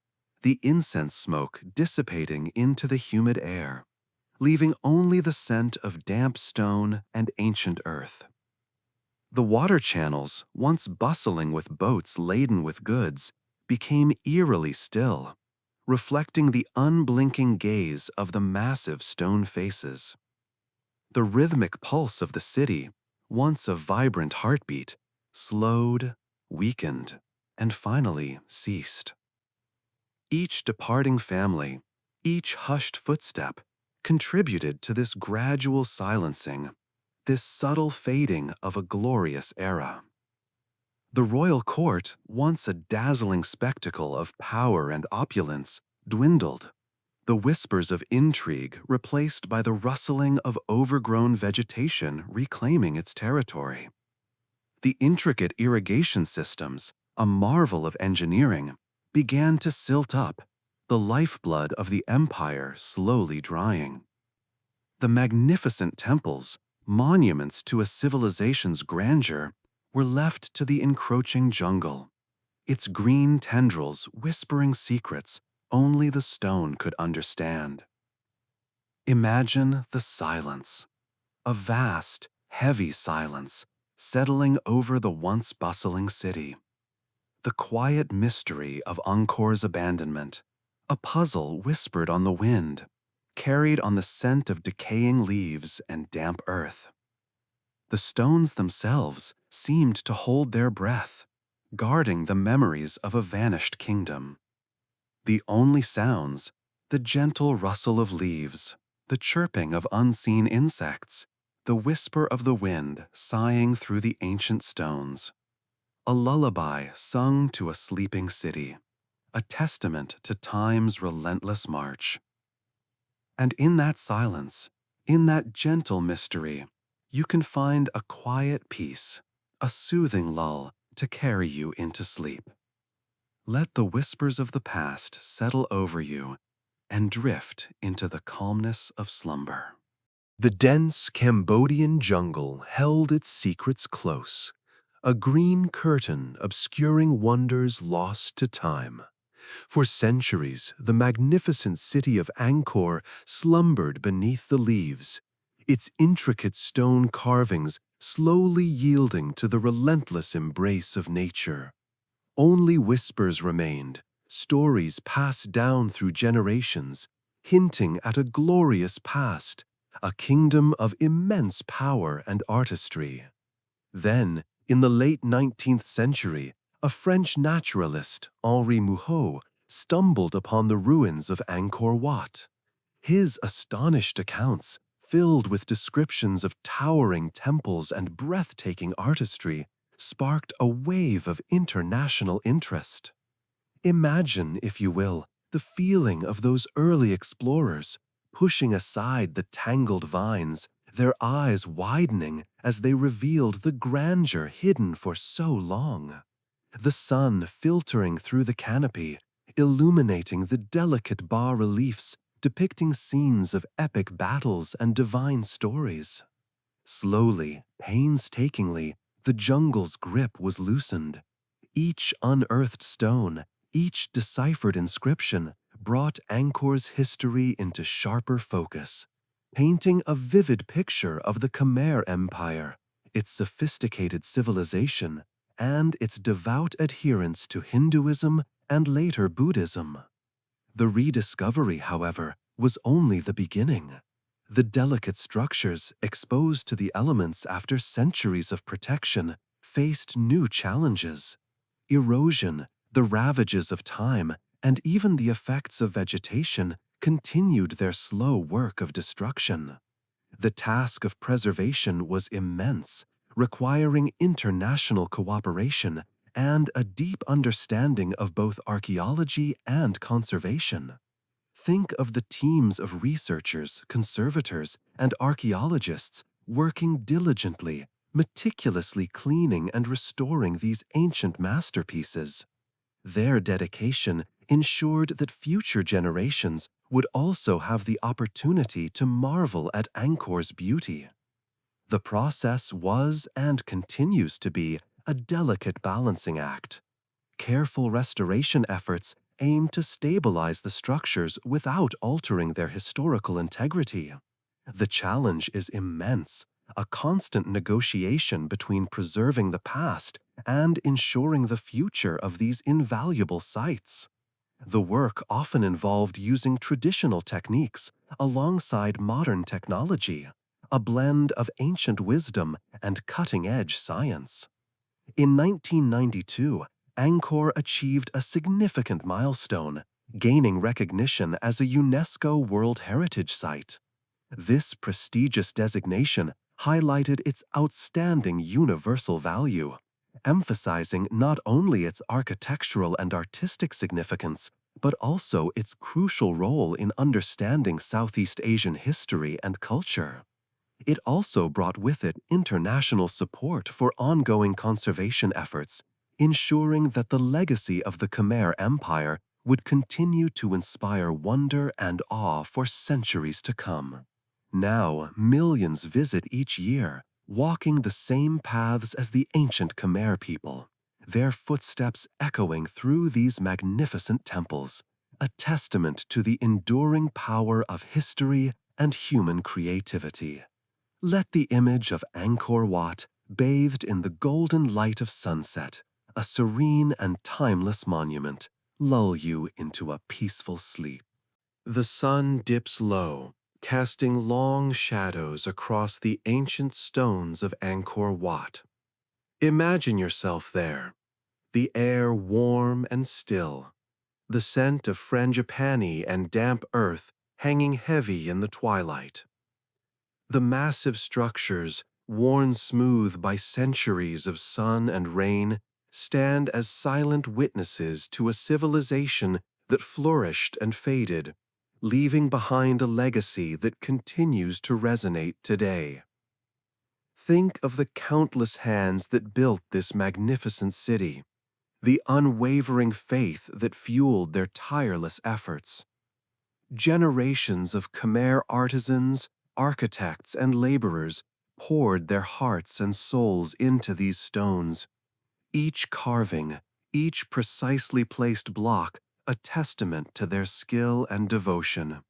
the incense smoke dissipating into the humid air, leaving only the scent of damp stone and ancient earth. The water channels, once bustling with boats laden with goods, became eerily still, reflecting the unblinking gaze of the massive stone faces. The rhythmic pulse of the city, once a vibrant heartbeat, slowed, weakened, and finally ceased. Each departing family, each hushed footstep, contributed to this gradual silencing, this subtle fading of a glorious era. The royal court, once a dazzling spectacle of power and opulence, dwindled, the whispers of intrigue replaced by the rustling of overgrown vegetation reclaiming its territory. The intricate irrigation systems, a marvel of engineering, began to silt up, the lifeblood of the empire slowly drying. The magnificent temples, monuments to a civilization's grandeur, were left to the encroaching jungle, its green tendrils whispering secrets only the stone could understand. Imagine the silence, a vast, heavy silence settling over the once bustling city. The quiet mystery of Angkor's abandonment, a puzzle whispered on the wind, carried on the scent of decaying leaves and damp earth. The stones themselves seemed to hold their breath, guarding the memories of a vanished kingdom. The only sounds, the gentle rustle of leaves, the chirping of unseen insects, the whisper of the wind sighing through the ancient stones. A lullaby sung to a sleeping city, a testament to time's relentless march. And in that silence, in that gentle mystery, you can find a quiet peace, a soothing lull to carry you into sleep. Let the whispers of the past settle over you and drift into the calmness of slumber. The dense Cambodian jungle held its secrets close, a green curtain obscuring wonders lost to time. For centuries, the magnificent city of Angkor slumbered beneath the leaves, its intricate stone carvings slowly yielding to the relentless embrace of nature. Only whispers remained, stories passed down through generations, hinting at a glorious past, a kingdom of immense power and artistry. Then, in the late 19th century, a French naturalist, Henri Mouhot, stumbled upon the ruins of Angkor Wat. His astonished accounts, filled with descriptions of towering temples and breathtaking artistry, sparked a wave of international interest. Imagine, if you will, the feeling of those early explorers, pushing aside the tangled vines, their eyes widening as they revealed the grandeur hidden for so long. The sun filtering through the canopy, illuminating the delicate bas-reliefs depicting scenes of epic battles and divine stories. Slowly, painstakingly, the jungle's grip was loosened. Each unearthed stone, each deciphered inscription brought Angkor's history into sharper focus, painting a vivid picture of the Khmer Empire, its sophisticated civilization, and its devout adherence to Hinduism and later Buddhism. The rediscovery, however, was only the beginning. The delicate structures, exposed to the elements after centuries of protection, faced new challenges. Erosion, the ravages of time, and even the effects of vegetation continued their slow work of destruction. The task of preservation was immense, requiring international cooperation and a deep understanding of both archaeology and conservation. Think of the teams of researchers, conservators, and archaeologists working diligently, meticulously cleaning and restoring these ancient masterpieces. Their dedication ensured that future generations would also have the opportunity to marvel at Angkor's beauty. The process was and continues to be a delicate balancing act. Careful restoration efforts aim to stabilize the structures without altering their historical integrity. The challenge is immense, a constant negotiation between preserving the past and ensuring the future of these invaluable sites. The work often involved using traditional techniques alongside modern technology, a blend of ancient wisdom and cutting-edge science. In 1992, Angkor achieved a significant milestone, gaining recognition as a UNESCO World Heritage Site. This prestigious designation highlighted its outstanding universal value, emphasizing not only its architectural and artistic significance, but also its crucial role in understanding Southeast Asian history and culture. It also brought with it international support for ongoing conservation efforts, ensuring that the legacy of the Khmer Empire would continue to inspire wonder and awe for centuries to come. Now, millions visit each year, walking the same paths as the ancient Khmer people, their footsteps echoing through these magnificent temples, a testament to the enduring power of history and human creativity. Let the image of Angkor Wat, bathed in the golden light of sunset, a serene and timeless monument, lull you into a peaceful sleep. The sun dips low, casting long shadows across the ancient stones of Angkor Wat. Imagine yourself there, the air warm and still, the scent of frangipani and damp earth hanging heavy in the twilight. The massive structures, worn smooth by centuries of sun and rain, stand as silent witnesses to a civilization that flourished and faded, leaving behind a legacy that continues to resonate today. Think of the countless hands that built this magnificent city, the unwavering faith that fueled their tireless efforts. Generations of Khmer artisans, architects, and laborers poured their hearts and souls into these stones, each carving, each precisely placed block a testament to their skill and devotion.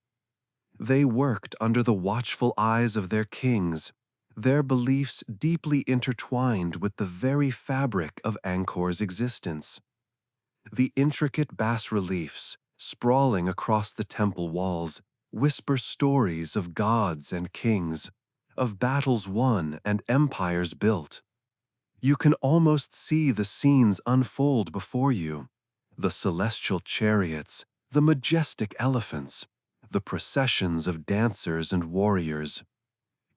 They worked under the watchful eyes of their kings, their beliefs deeply intertwined with the very fabric of Angkor's existence. The intricate bas-reliefs, sprawling across the temple walls, whisper stories of gods and kings, of battles won and empires built. You can almost see the scenes unfold before you, the celestial chariots, the majestic elephants, the processions of dancers and warriors.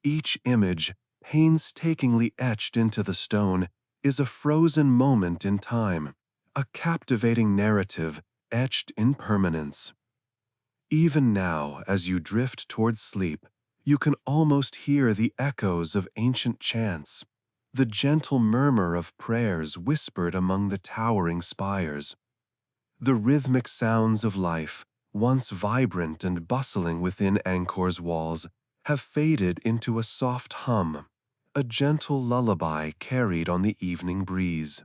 Each image, painstakingly etched into the stone, is a frozen moment in time, a captivating narrative etched in permanence. Even now, as you drift towards sleep, you can almost hear the echoes of ancient chants, the gentle murmur of prayers whispered among the towering spires. The rhythmic sounds of life, once vibrant and bustling within Angkor's walls, have faded into a soft hum, a gentle lullaby carried on the evening breeze.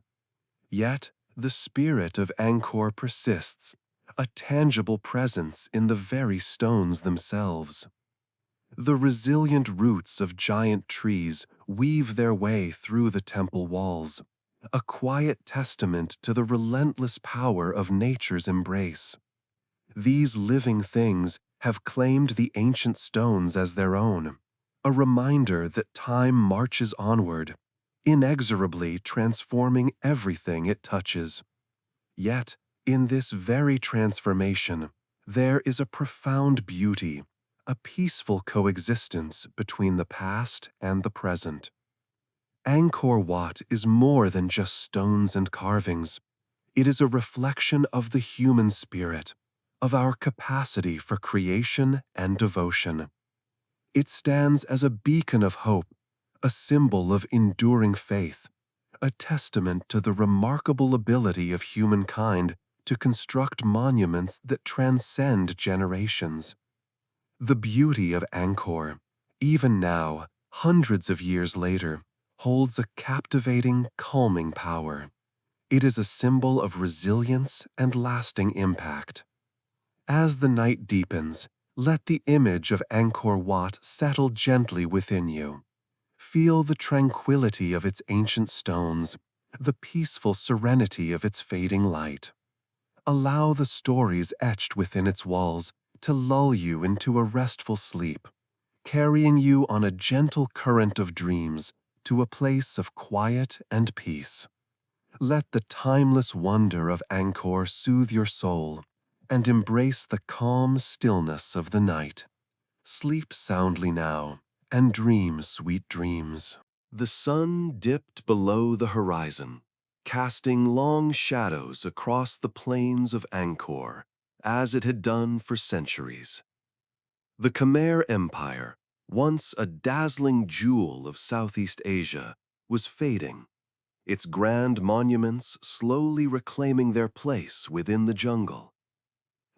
Yet, the spirit of Angkor persists, a tangible presence in the very stones themselves. The resilient roots of giant trees weave their way through the temple walls, a quiet testament to the relentless power of nature's embrace. These living things have claimed the ancient stones as their own, a reminder that time marches onward, inexorably transforming everything it touches. Yet, in this very transformation, there is a profound beauty, a peaceful coexistence between the past and the present. Angkor Wat is more than just stones and carvings. It is a reflection of the human spirit, of our capacity for creation and devotion. It stands as a beacon of hope, a symbol of enduring faith, a testament to the remarkable ability of humankind to construct monuments that transcend generations. The beauty of Angkor, even now, hundreds of years later, holds a captivating, calming power. It is a symbol of resilience and lasting impact. As the night deepens, let the image of Angkor Wat settle gently within you. Feel the tranquility of its ancient stones, the peaceful serenity of its fading light. Allow the stories etched within its walls to lull you into a restful sleep, carrying you on a gentle current of dreams to a place of quiet and peace. Let the timeless wonder of Angkor soothe your soul and embrace the calm stillness of the night. Sleep soundly now and dream sweet dreams. The sun dipped below the horizon, casting long shadows across the plains of Angkor, as it had done for centuries. The Khmer Empire, once a dazzling jewel of Southeast Asia, was fading, its grand monuments slowly reclaiming their place within the jungle.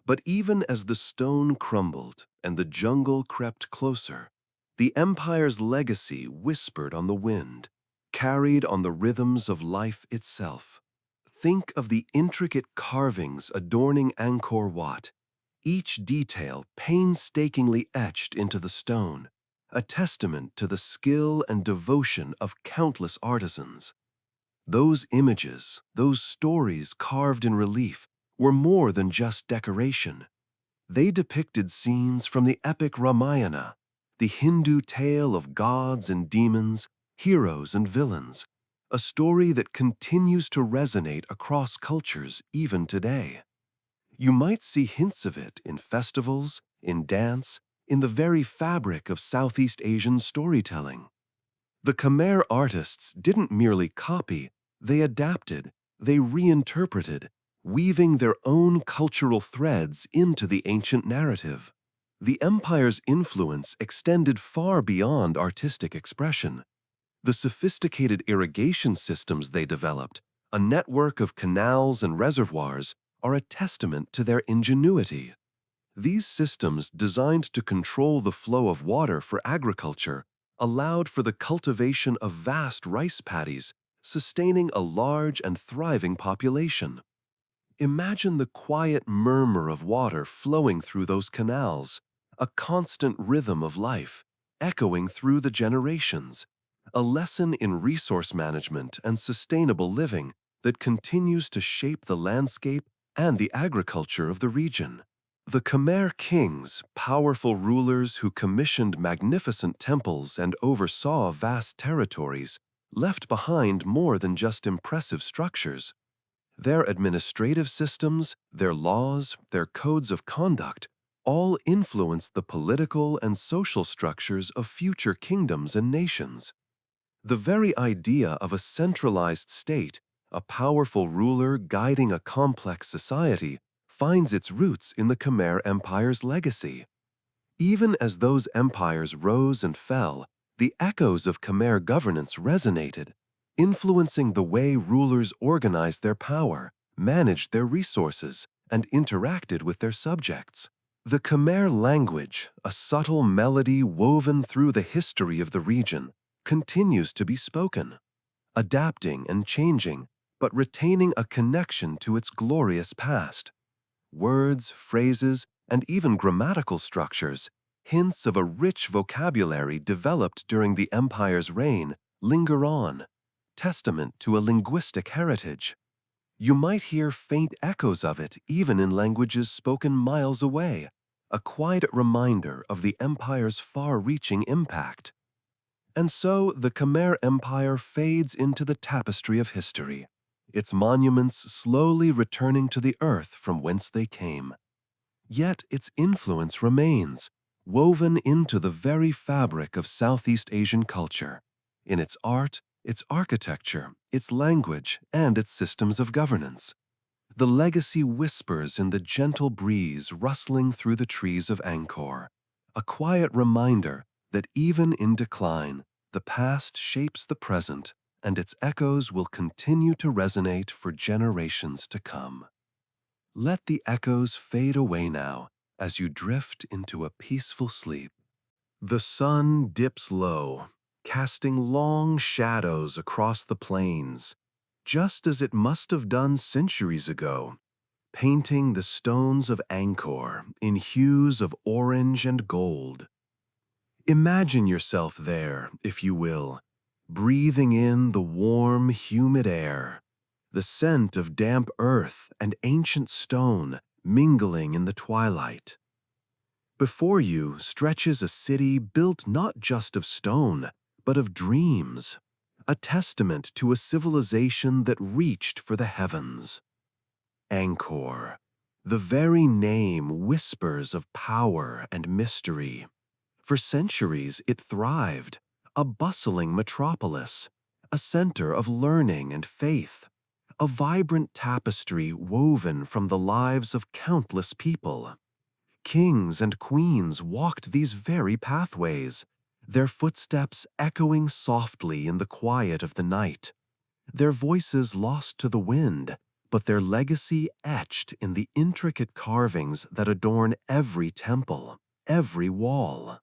But even as the stone crumbled and the jungle crept closer, the empire's legacy whispered on the wind, carried on the rhythms of life itself. Think of the intricate carvings adorning Angkor Wat, each detail painstakingly etched into the stone, a testament to the skill and devotion of countless artisans. Those images, those stories carved in relief, were more than just decoration. They depicted scenes from the epic Ramayana, the Hindu tale of gods and demons, heroes and villains, a story that continues to resonate across cultures even today. You might see hints of it in festivals, in dance, in the very fabric of Southeast Asian storytelling. The Khmer artists didn't merely copy, they adapted, they reinterpreted, weaving their own cultural threads into the ancient narrative. The empire's influence extended far beyond artistic expression. The sophisticated irrigation systems they developed, a network of canals and reservoirs, are a testament to their ingenuity. These systems, designed to control the flow of water for agriculture, allowed for the cultivation of vast rice paddies, sustaining a large and thriving population. Imagine the quiet murmur of water flowing through those canals, a constant rhythm of life, echoing through the generations, a lesson in resource management and sustainable living that continues to shape the landscape and the agriculture of the region. The Khmer kings, powerful rulers who commissioned magnificent temples and oversaw vast territories, left behind more than just impressive structures. Their administrative systems, their laws, their codes of conduct, all influenced the political and social structures of future kingdoms and nations. The very idea of a centralized state, a powerful ruler guiding a complex society, finds its roots in the Khmer Empire's legacy. Even as those empires rose and fell, the echoes of Khmer governance resonated, influencing the way rulers organized their power, managed their resources, and interacted with their subjects. The Khmer language, a subtle melody woven through the history of the region, continues to be spoken, adapting and changing, but retaining a connection to its glorious past. Words, phrases, and even grammatical structures, hints of a rich vocabulary developed during the empire's reign, linger on, testament to a linguistic heritage. You might hear faint echoes of it even in languages spoken miles away, a quiet reminder of the empire's far-reaching impact. And so the Khmer Empire fades into the tapestry of history, its monuments slowly returning to the earth from whence they came. Yet its influence remains, woven into the very fabric of Southeast Asian culture, in its art, its architecture, its language, and its systems of governance. The legacy whispers in the gentle breeze rustling through the trees of Angkor, a quiet reminder that even in decline, the past shapes the present, and its echoes will continue to resonate for generations to come. Let the echoes fade away now as you drift into a peaceful sleep. The sun dips low, casting long shadows across the plains, just as it must have done centuries ago, painting the stones of Angkor in hues of orange and gold. Imagine yourself there, if you will, breathing in the warm, humid air, the scent of damp earth and ancient stone mingling in the twilight. Before you stretches a city built not just of stone, but of dreams, a testament to a civilization that reached for the heavens. Angkor, the very name whispers of power and mystery. For centuries it thrived, a bustling metropolis, a center of learning and faith, a vibrant tapestry woven from the lives of countless people. Kings and queens walked these very pathways, their footsteps echoing softly in the quiet of the night, their voices lost to the wind, but their legacy etched in the intricate carvings that adorn every temple, every wall.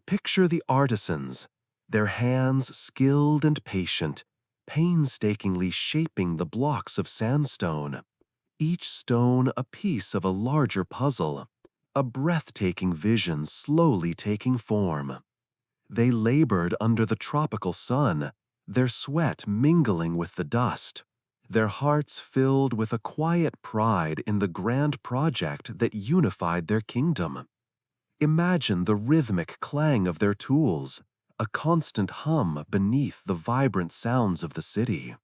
Picture the artisans, their hands skilled and patient, painstakingly shaping the blocks of sandstone, each stone a piece of a larger puzzle, a breathtaking vision slowly taking form. They labored under the tropical sun, their sweat mingling with the dust, their hearts filled with a quiet pride in the grand project that unified their kingdom. Imagine the rhythmic clang of their tools, a constant hum beneath the vibrant sounds of the city.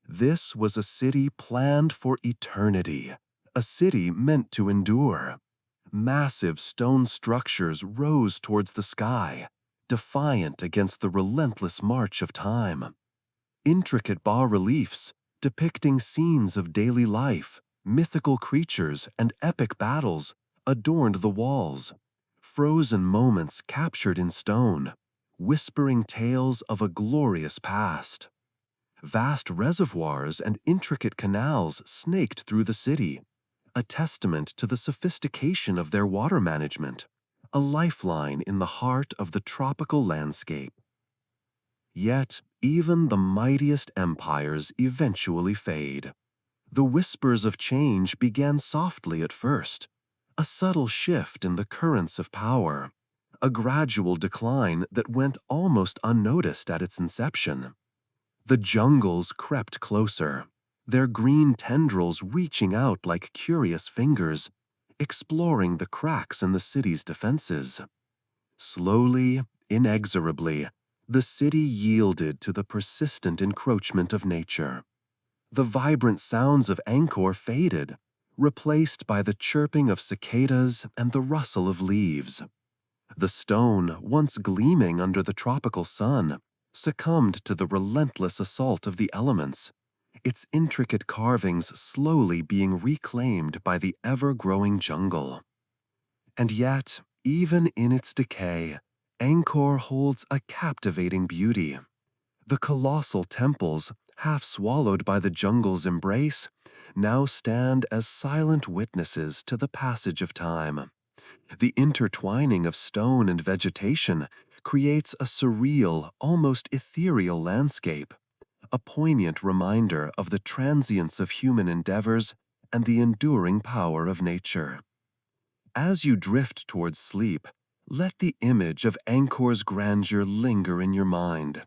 This was a city planned for eternity, a city meant to endure. Massive stone structures rose towards the sky, defiant against the relentless march of time. Intricate bas-reliefs depicting scenes of daily life, mythical creatures, and epic battles adorned the walls. Frozen moments captured in stone, whispering tales of a glorious past. Vast reservoirs and intricate canals snaked through the city, a testament to the sophistication of their water management, a lifeline in the heart of the tropical landscape. Yet, even the mightiest empires eventually fade. The whispers of change began softly at first, a subtle shift in the currents of power, a gradual decline that went almost unnoticed at its inception. The jungles crept closer, their green tendrils reaching out like curious fingers, exploring the cracks in the city's defenses. Slowly, inexorably, the city yielded to the persistent encroachment of nature. The vibrant sounds of Angkor faded, replaced by the chirping of cicadas and the rustle of leaves. The stone, once gleaming under the tropical sun, succumbed to the relentless assault of the elements, its intricate carvings slowly being reclaimed by the ever-growing jungle. And yet, even in its decay, Angkor holds a captivating beauty. The colossal temples, half swallowed by the jungle's embrace, now stand as silent witnesses to the passage of time. The intertwining of stone and vegetation creates a surreal, almost ethereal landscape, a poignant reminder of the transience of human endeavors and the enduring power of nature. As you drift towards sleep, let the image of Angkor's grandeur linger in your mind.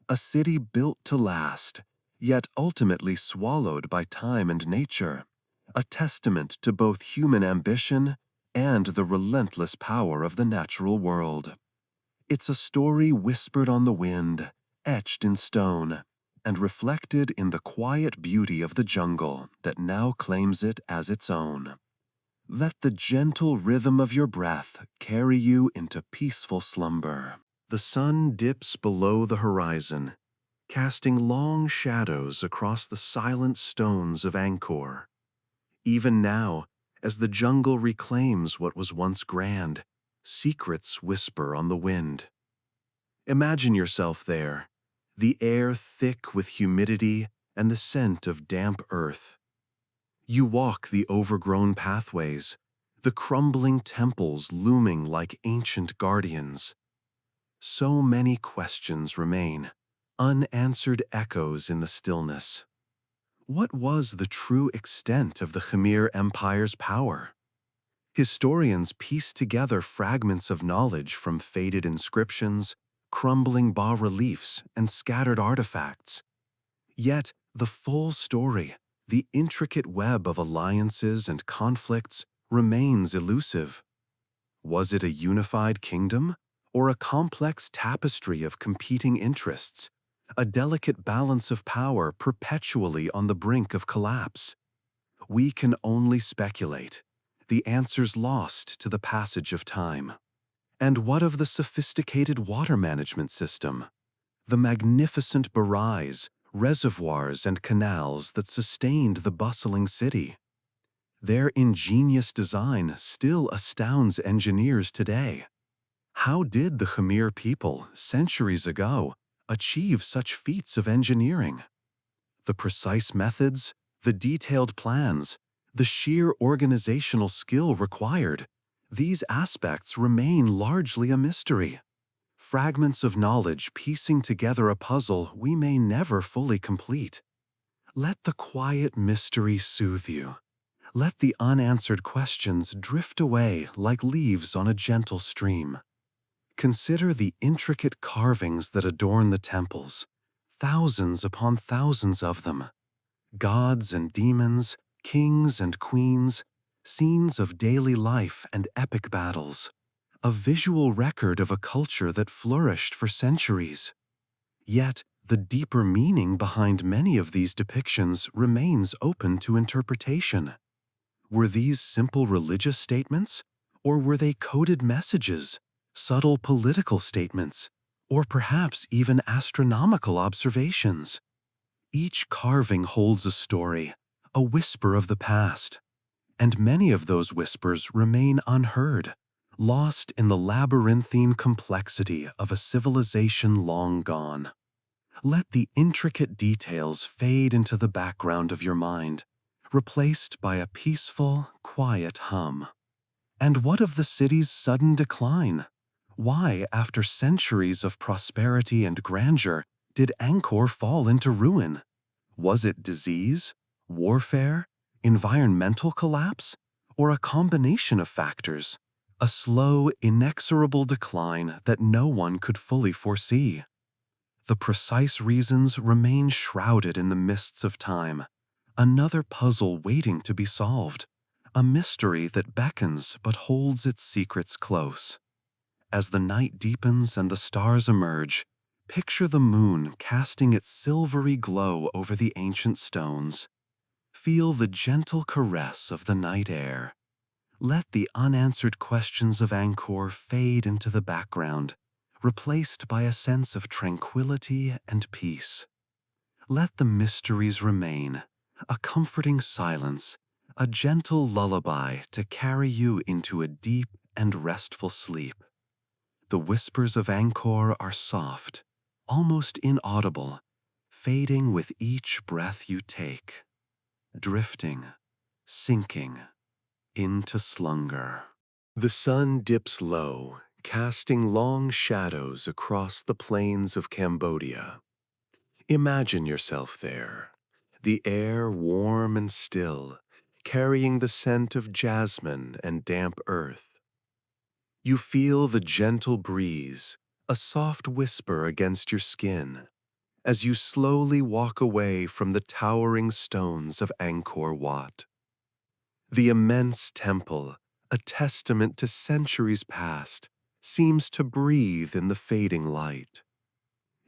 A city built to last, yet ultimately swallowed by time and nature, a testament to both human ambition and the relentless power of the natural world. It's a story whispered on the wind, etched in stone, and reflected in the quiet beauty of the jungle that now claims it as its own. Let the gentle rhythm of your breath carry you into peaceful slumber. The sun dips below the horizon, casting long shadows across the silent stones of Angkor. Even now, as the jungle reclaims what was once grand, secrets whisper on the wind. Imagine yourself there, the air thick with humidity and the scent of damp earth. You walk the overgrown pathways, the crumbling temples looming like ancient guardians. So many questions remain, unanswered echoes in the stillness. What was the true extent of the Khmer Empire's power? Historians piece together fragments of knowledge from faded inscriptions, crumbling bas-reliefs, and scattered artifacts. Yet, the full story, the intricate web of alliances and conflicts, remains elusive. Was it a unified kingdom, or a complex tapestry of competing interests, a delicate balance of power perpetually on the brink of collapse? We can only speculate, the answers lost to the passage of time. And what of the sophisticated water management system? The magnificent barais, reservoirs, and canals that sustained the bustling city? Their ingenious design still astounds engineers today. How did the Khmer people, centuries ago, achieve such feats of engineering? The precise methods, the detailed plans, the sheer organizational skill required, these aspects remain largely a mystery. Fragments of knowledge piecing together a puzzle we may never fully complete. Let the quiet mystery soothe you. Let the unanswered questions drift away like leaves on a gentle stream. Consider the intricate carvings that adorn the temples, thousands upon thousands of them. Gods and demons, kings and queens, scenes of daily life and epic battles, a visual record of a culture that flourished for centuries. Yet, the deeper meaning behind many of these depictions remains open to interpretation. Were these simple religious statements, or were they coded messages, subtle political statements, or perhaps even astronomical observations? Each carving holds a story, a whisper of the past, and many of those whispers remain unheard, lost in the labyrinthine complexity of a civilization long gone. Let the intricate details fade into the background of your mind, replaced by a peaceful, quiet hum. And what of the city's sudden decline? Why, after centuries of prosperity and grandeur, did Angkor fall into ruin? Was it disease, warfare, environmental collapse, or a combination of factors? A slow, inexorable decline that no one could fully foresee. The precise reasons remain shrouded in the mists of time, another puzzle waiting to be solved, a mystery that beckons but holds its secrets close. As the night deepens and the stars emerge, picture the moon casting its silvery glow over the ancient stones. Feel the gentle caress of the night air. Let the unanswered questions of Angkor fade into the background, replaced by a sense of tranquility and peace. Let the mysteries remain, a comforting silence, a gentle lullaby to carry you into a deep and restful sleep. The whispers of Angkor are soft, almost inaudible, fading with each breath you take, drifting, sinking into slumber. The sun dips low, casting long shadows across the plains of Cambodia. Imagine yourself there, the air warm and still, carrying the scent of jasmine and damp earth. You feel the gentle breeze, a soft whisper against your skin, as you slowly walk away from the towering stones of Angkor Wat. The immense temple, a testament to centuries past, seems to breathe in the fading light.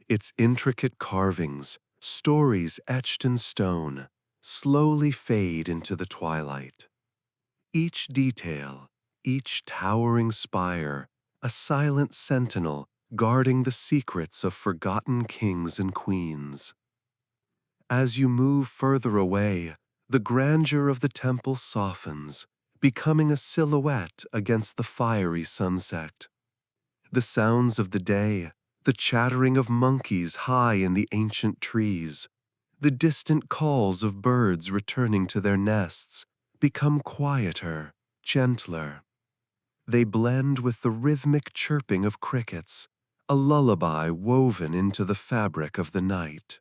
Its intricate carvings, stories etched in stone, slowly fade into the twilight. Each detail, each towering spire, a silent sentinel guarding the secrets of forgotten kings and queens. As you move further away, the grandeur of the temple softens, becoming a silhouette against the fiery sunset. The sounds of the day, the chattering of monkeys high in the ancient trees, The distant calls of birds returning to their nests become quieter, gentler. They blend with the rhythmic chirping of crickets, a lullaby woven into the fabric of the night.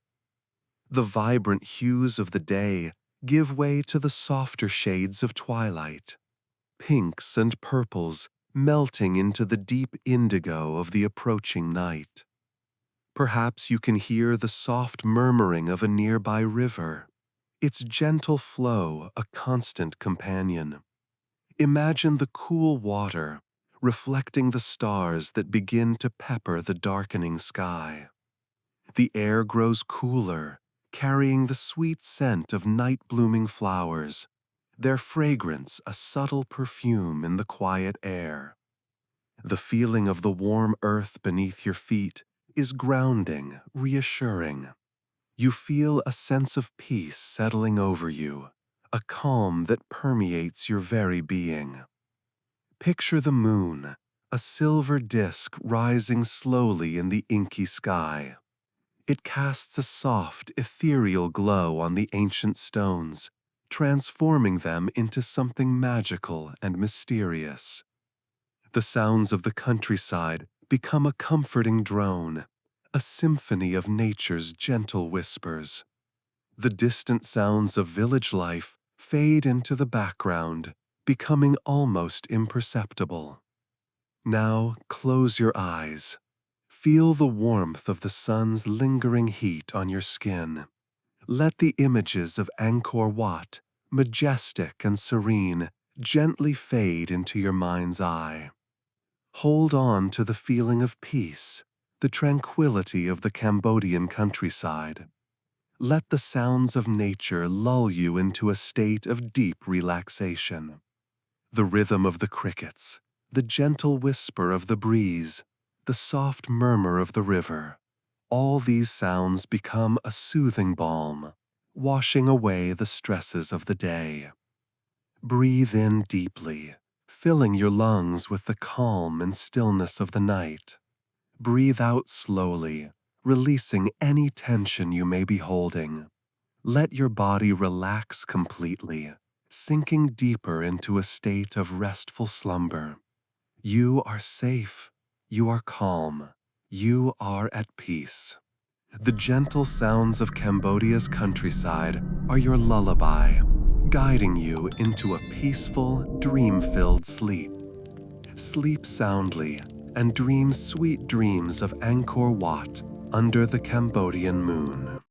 The vibrant hues of the day give way to the softer shades of twilight, pinks and purples melting into the deep indigo of the approaching night. Perhaps you can hear the soft murmuring of a nearby river, its gentle flow a constant companion. Imagine the cool water reflecting the stars that begin to pepper the darkening sky. The air grows cooler, carrying the sweet scent of night-blooming flowers, their fragrance a subtle perfume in the quiet air. The feeling of the warm earth beneath your feet is grounding, reassuring. You feel a sense of peace settling over you, a calm that permeates your very being. Picture the moon, a silver disk rising slowly in the inky sky. It casts a soft, ethereal glow on the ancient stones, transforming them into something magical and mysterious. The sounds of the countryside become a comforting drone, a symphony of nature's gentle whispers. The distant sounds of village life fade into the background, becoming almost imperceptible. Now close your eyes. Feel the warmth of the sun's lingering heat on your skin. Let the images of Angkor Wat, majestic and serene, gently fade into your mind's eye. Hold on to the feeling of peace, the tranquility of the Cambodian countryside. Let the sounds of nature lull you into a state of deep relaxation. The rhythm of the crickets, the gentle whisper of the breeze, the soft murmur of the river, all these sounds become a soothing balm, washing away the stresses of the day. Breathe in deeply, filling your lungs with the calm and stillness of the night. Breathe out slowly, releasing any tension you may be holding. Let your body relax completely, sinking deeper into a state of restful slumber. You are safe. You are calm. You are at peace. The gentle sounds of Cambodia's countryside are your lullaby, guiding you into a peaceful, dream-filled sleep. Sleep soundly and dream sweet dreams of Angkor Wat under the Cambodian moon.